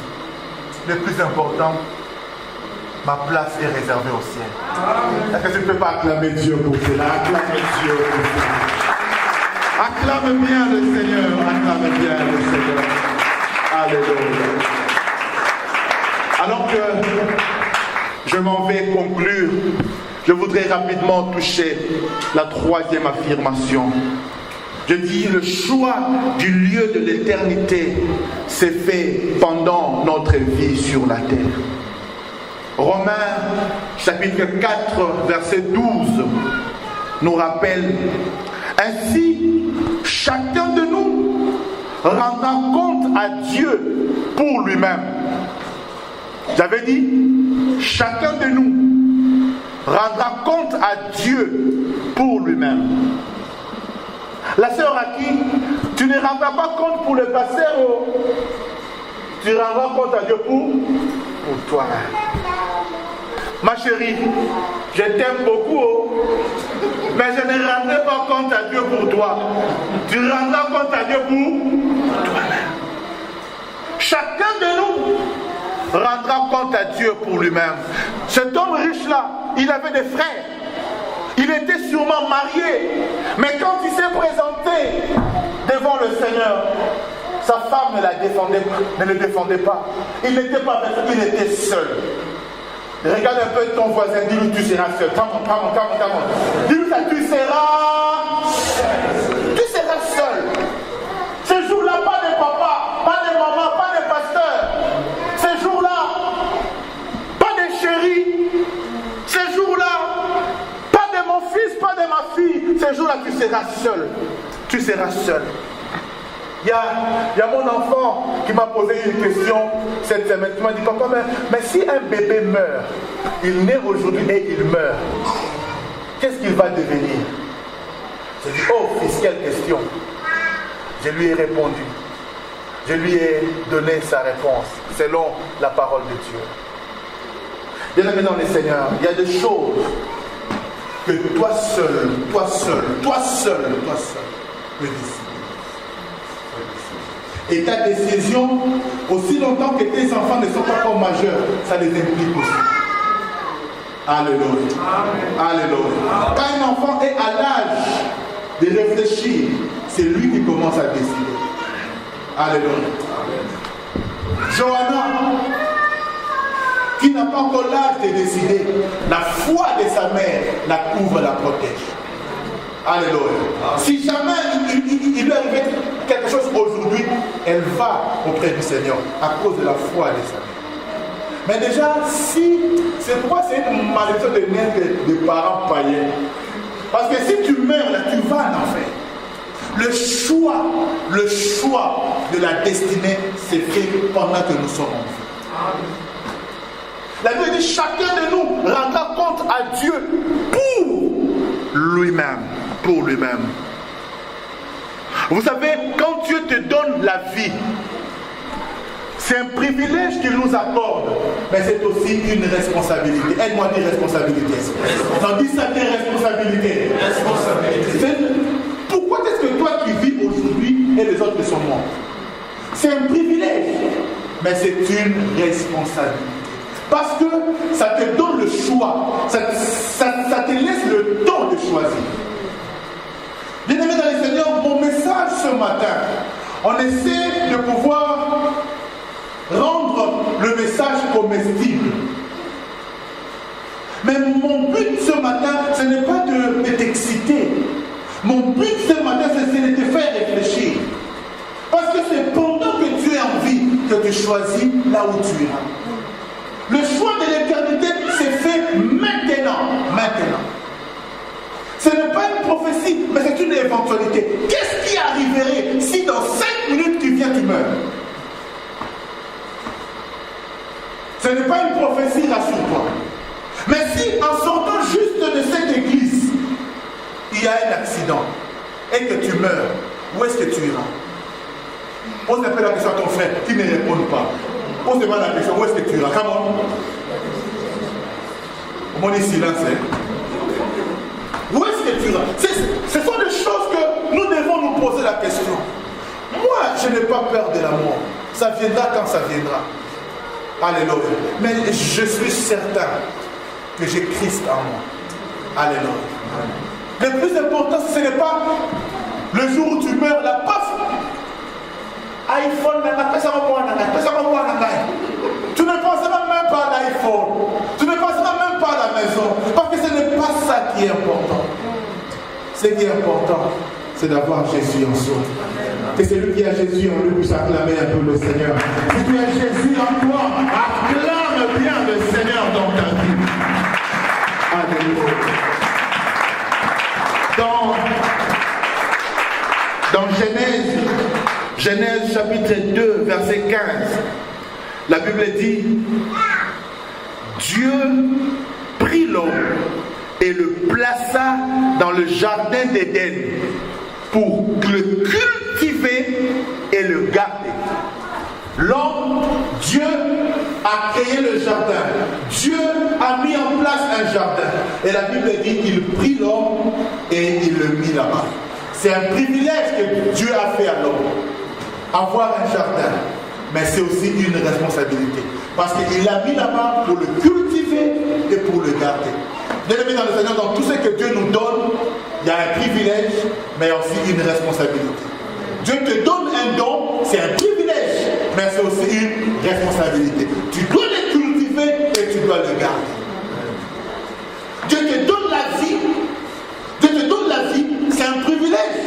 le plus important, ma place est réservée au ciel. Est-ce que tu ne peux pas acclamer Dieu pour cela? Acclame Dieu pour cela. Acclame bien le Seigneur. Acclame bien le Seigneur. Alléluia. Alors que je m'en vais conclure, je voudrais rapidement toucher la troisième affirmation. Je dis, le choix du lieu de l'éternité s'est fait pendant notre vie sur la terre. Romains chapitre 4 verset 12 nous rappelle: ainsi chacun de nous rendra compte à Dieu pour lui-même. J'avais dit, chacun de nous rendra compte à Dieu pour lui-même. La sœur Aki, tu ne rendras pas compte pour le pasteur, tu rendras compte à Dieu pour toi-même. Ma chérie, je t'aime beaucoup, mais je ne rendrai pas compte à Dieu pour toi. Tu rendras compte à Dieu pour toi-même. Chacun de nous rendra compte à Dieu pour lui-même. Cet homme riche-là, il avait des frères. Il était sûrement marié. Mais quand il s'est présenté devant le Seigneur, sa femme ne le défendait pas. Il n'était pas avec lui, il était seul. Regarde un peu ton voisin, dis-lui tu seras seul. Come on. Dis-lui ça, tu seras seul. Ce jour-là, pas de papa, pas de maman, pas de pasteur. Ce jour-là, pas de chéri. Ce jour-là, pas de mon fils, pas de ma fille. Ce jour-là, tu seras seul. Tu seras seul. Il y a mon enfant qui m'a posé une question cette semaine. Il m'a dit, papa, mais si un bébé meurt, il naît aujourd'hui et il meurt, qu'est-ce qu'il va devenir? J'ai dit, oh fils, quelle question. Je lui ai répondu. Je lui ai donné sa réponse selon la parole de Dieu. Bien-aimé dans le Seigneur, il y a des choses que toi seul peux décider. Et ta décision, aussi longtemps que tes enfants ne sont pas encore majeurs, ça les implique aussi. Alléluia. Alléluia. Quand un enfant est à l'âge de réfléchir, c'est lui qui commence à décider. Alléluia. Johanna, qui n'a pas encore l'âge de décider, la foi de sa mère la couvre, la protège. Alléluia. Si jamais il lui arrive quelque chose aujourd'hui, elle va auprès du Seigneur à cause de la foi de sa mère. Mais déjà, c'est pourquoi c'est une malédiction de naître des parents païens. Parce que si tu meurs là, tu vas en enfer. Le choix de la destinée s'est fait pendant que nous sommes en vie. La Bible dit, chacun de nous rendra compte à Dieu pour lui-même. Pour lui-même. Vous savez, quand Dieu te donne la vie, c'est un privilège qu'il nous accorde, mais c'est aussi une responsabilité. Aide-moi à dire responsabilité. On dit ça, des responsabilités. Pourquoi est-ce que toi qui vis aujourd'hui et les autres sont morts? C'est un privilège, mais c'est une responsabilité. Parce que ça te donne le choix, ça te laisse le temps de choisir. Bien-aimés dans le Seigneur, mon message ce matin, on essaie de pouvoir rendre le message comestible. Mais mon but ce matin, ce n'est pas de t'exciter. Mon but ce matin, c'est de te faire réfléchir. Parce que c'est pendant que tu es en vie que tu choisis là où tu iras. Le choix de l'éternité s'est fait maintenant. Ce n'est pas une prophétie, mais c'est une éventualité. Qu'est-ce qui arriverait si dans 5 minutes tu viens, tu meurs? Ce n'est pas une prophétie, rassure-toi. Mais si en sortant juste de cette église, il y a un accident et que tu meurs, où est-ce que tu iras? Pose un peu la question à ton frère qui ne répond pas. Pose-moi la question, où est-ce que tu iras? Comment? On dit silence. Où est-ce que tu iras? Ce sont des choses que nous devons nous poser la question. Moi, je n'ai pas peur de la mort. Ça viendra quand ça viendra. Alléluia. Mais je suis certain que j'ai Christ en moi. Alléluia. Le plus important, ce n'est pas le jour où tu meurs, la paf. iPhone, tu ne penseras même pas à l'iPhone. Tu ne penseras même pas à la maison. Parce que ce n'est pas ça qui est important. Ce qui est important, c'est d'avoir Jésus en soi. Que celui qui a Jésus en lui puisse acclamer un peu le Seigneur. Si tu as Jésus en toi, acclame bien le Seigneur dans ta vie. Alléluia. Dans Genèse chapitre 2, verset 15, la Bible dit, Dieu prit l'homme et le plaça dans le jardin d'Éden pour le cultiver et le garder. L'homme, Dieu a créé le jardin. Dieu a mis en place un jardin. Et la Bible dit qu'il prit l'homme et il le mit là-bas. C'est un privilège que Dieu a fait à l'homme. Avoir un jardin. Mais c'est aussi une responsabilité. Parce qu'il l'a mis là-bas pour le cultiver et pour le garder. Bien-aimés dans le Seigneur, dans tout ce que Dieu nous donne, il y a un privilège, mais aussi une responsabilité. Dieu te donne un don, c'est un privilège, mais c'est aussi une responsabilité. Tu dois le cultiver et tu dois le garder. Dieu te donne la vie. Dieu te donne la vie, c'est un privilège,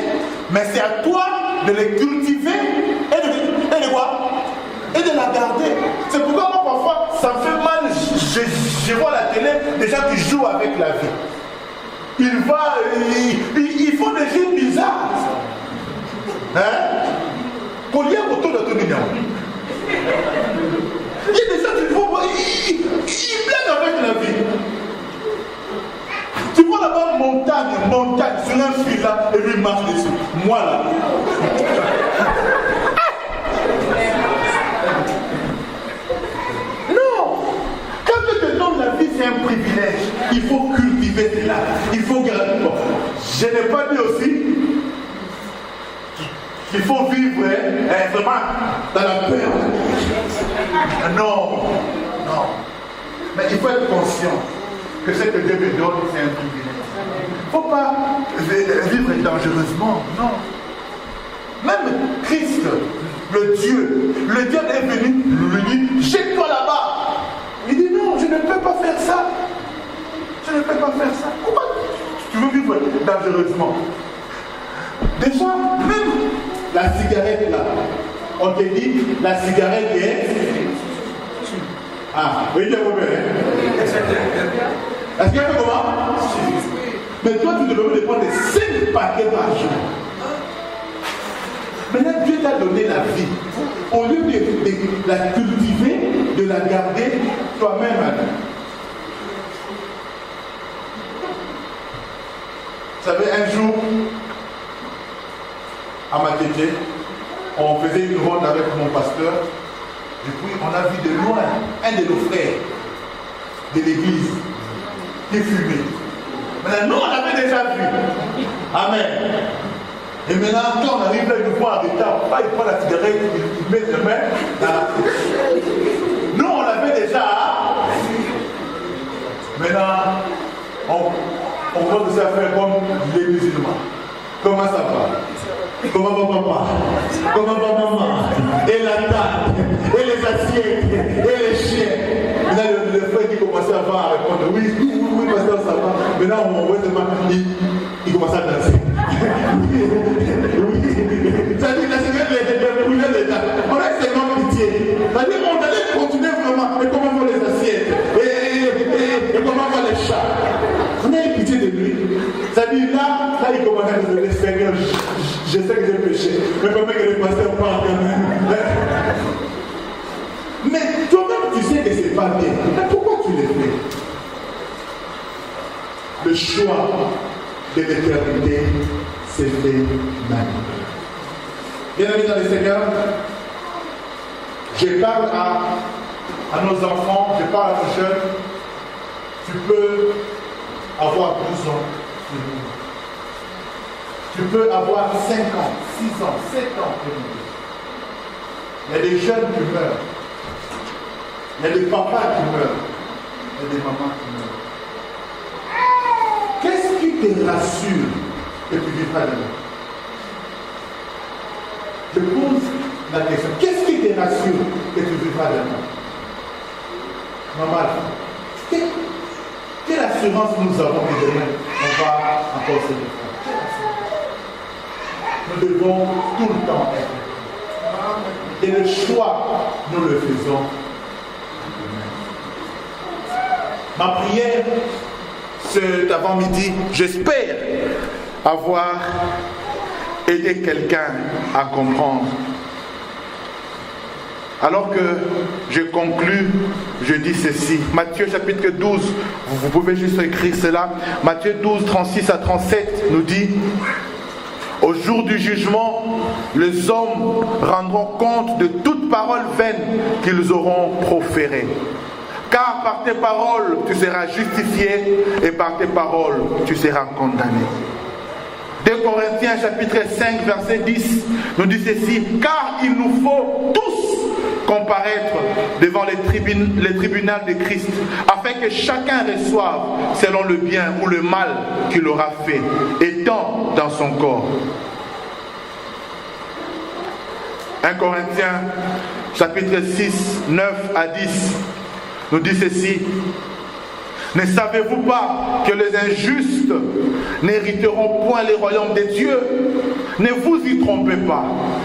mais c'est à toi de le cultiver et de quoi? Et de la garder. C'est pourquoi moi parfois ça me fait mal. Je vois la télé des gens qui jouent avec la vie. Ils font des jeux bizarres. Hein? Collier autour de tout mignon. Il y a des gens qui font. Ils blaguent avec la vie. Tu vois là-bas montagne, sur un fil là, et lui marche dessus. Moi là. Non! Quand Dieu te donne la vie, c'est un privilège. Il faut cultiver cela. Il faut garder. Bon, je n'ai pas dit aussi qu'il faut vivre vraiment dans la peur. Non. Mais il faut être conscient que ce que Dieu me donne, c'est un privilège. Il ne faut pas vivre dangereusement, non. Même Christ, le Dieu est venu lui dire, jette-toi là-bas. Il dit non, je ne peux pas faire ça. Je ne peux pas faire ça. Pourquoi tu veux vivre dangereusement? Déjà, même la cigarette là, on te dit, la cigarette est... Ah, oui, il y a un est-ce qu'il y a fait comment? Mais toi, tu te permets de prendre 5 paquets par jour. Maintenant, Dieu t'a donné la vie. Au lieu de la cultiver, de la garder toi-même. Vous savez, un jour, à Matete, on faisait une ronde avec mon pasteur. Et puis, on a vu de loin un de nos frères de l'église qui fumait. Maintenant, nous, on avait déjà vu. Amen. Et maintenant, quand on arrive là, il nous voit en retard. Il prend la cigarette, il met ses mains dans la... Nous, on l'avait déjà. Maintenant, on va se faire comme les musulmans. Comment ça va? Comment va papa? Comment va maman? Et la table, et les assiettes, et les chiens. Maintenant, le frère qui commençait à répondre, oui, pasteur, ça va. Maintenant, on voit seulement, il commence à danser. Oui. Ça dit, la cigarette, les brûler les tables. On a seulement pitié. C'est-à-dire, on allait continuer vraiment. Et comment vont les assiettes? Et comment vont les chats? On a eu pitié de lui. C'est-à-dire, là, il commence à dire, le Seigneur, je sais que j'ai péché, mais comment que le pasteur parle quand même. Mais toi-même, tu sais que c'est pas bien. Mais pourquoi tu le fais? Le choix de l'éternité s'est fait maintenant. Bien-aimés dans le Seigneur, je parle à nos enfants, je parle à nos jeunes. Tu peux avoir 12 ans. Tu peux avoir 5 ans, 6 ans, 7 ans. Il y a des jeunes qui meurent. Il y a des papas qui meurent. Il y a des mamans qui meurent. Qu'est-ce qui te rassure que tu vivras demain? Je pose la question. Qu'est-ce qui te rassure que tu vivras demain? Maman, quelle assurance nous avons que demain on va encore se défendre? Nous devons tout le temps être. Et le choix, nous le faisons. Ma prière, cet avant-midi, j'espère avoir aidé quelqu'un à comprendre. Alors que je conclus, je dis ceci. Matthieu chapitre 12, vous pouvez juste écrire cela. Matthieu 12, 36 à 37 nous dit: au jour du jugement, les hommes rendront compte de toute parole vaine qu'ils auront proférée. Car par tes paroles, tu seras justifié et par tes paroles, tu seras condamné. 2 Corinthiens chapitre 5, verset 10 nous dit ceci: car il nous faut tous comparaître devant les tribunaux de Christ, afin que chacun reçoive selon le bien ou le mal qu'il aura fait, étant dans son corps. 1 Corinthiens chapitre 6, 9 à 10 nous dit ceci: ne savez-vous pas que les injustes n'hériteront point les royaumes des dieux? Ne vous y trompez pas,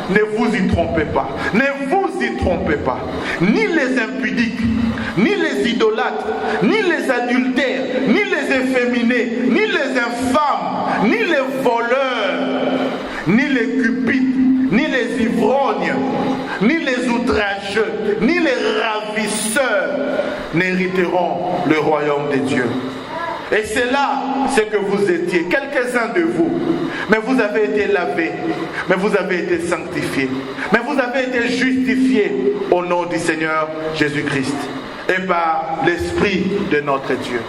ne vous y trompez pas, ne vous y trompez pas. Ni les impudiques, ni les idolâtres, ni les adultères, ni les efféminés, ni les infâmes, ni les voleurs, ni les cupides, ni les ivrognes, ni les outrageux, ni les ravisseurs n'hériteront le royaume des dieux. Et c'est là ce que vous étiez, quelques-uns de vous. Mais vous avez été lavés, mais vous avez été sanctifiés, mais vous avez été justifiés au nom du Seigneur Jésus-Christ et par l'Esprit de notre Dieu.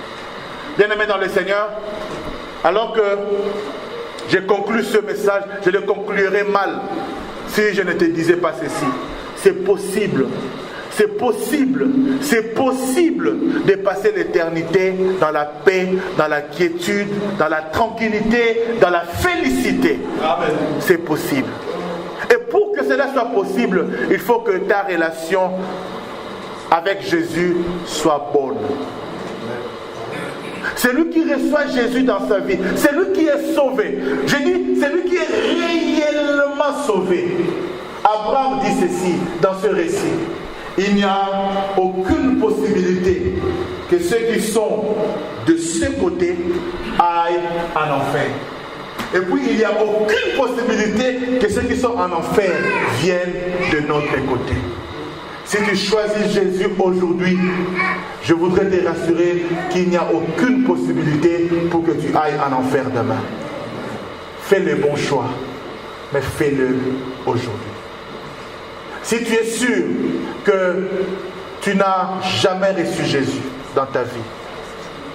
Bien-aimés dans le Seigneur, alors que j'ai conclu ce message, je le conclurai mal si je ne te disais pas ceci. C'est possible. C'est possible de passer l'éternité dans la paix, dans la quiétude, dans la tranquillité, dans la félicité. Amen. C'est possible. Et pour que cela soit possible, il faut que ta relation avec Jésus soit bonne. C'est lui qui reçoit Jésus dans sa vie. C'est lui qui est sauvé. Je dis, c'est lui qui est réellement sauvé. Abraham dit ceci dans ce récit: il n'y a aucune possibilité que ceux qui sont de ce côté aillent en enfer. Et puis il n'y a aucune possibilité que ceux qui sont en enfer viennent de notre côté. Si tu choisis Jésus aujourd'hui, je voudrais te rassurer qu'il n'y a aucune possibilité pour que tu ailles en enfer demain. Fais le bon choix, mais fais-le aujourd'hui. Si tu es sûr que tu n'as jamais reçu Jésus dans ta vie,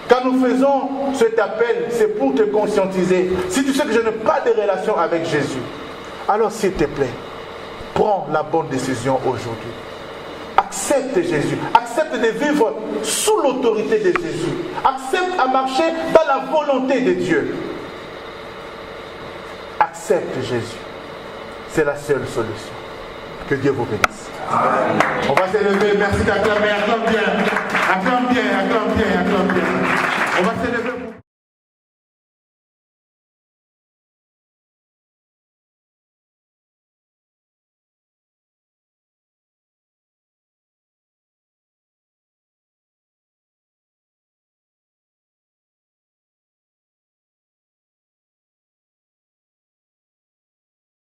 quand nous faisons cet appel, c'est pour te conscientiser. Si tu sais que je n'ai pas de relation avec Jésus, alors s'il te plaît, prends la bonne décision aujourd'hui. Accepte Jésus. Accepte de vivre sous l'autorité de Jésus. Accepte à marcher dans la volonté de Dieu. Accepte Jésus. C'est la seule solution. Que Dieu vous bénisse. Amen. On va s'élever. Merci d'acclamer. Acclame bien. Acclame bien. Acclame bien. Acclame bien. On va s'élever.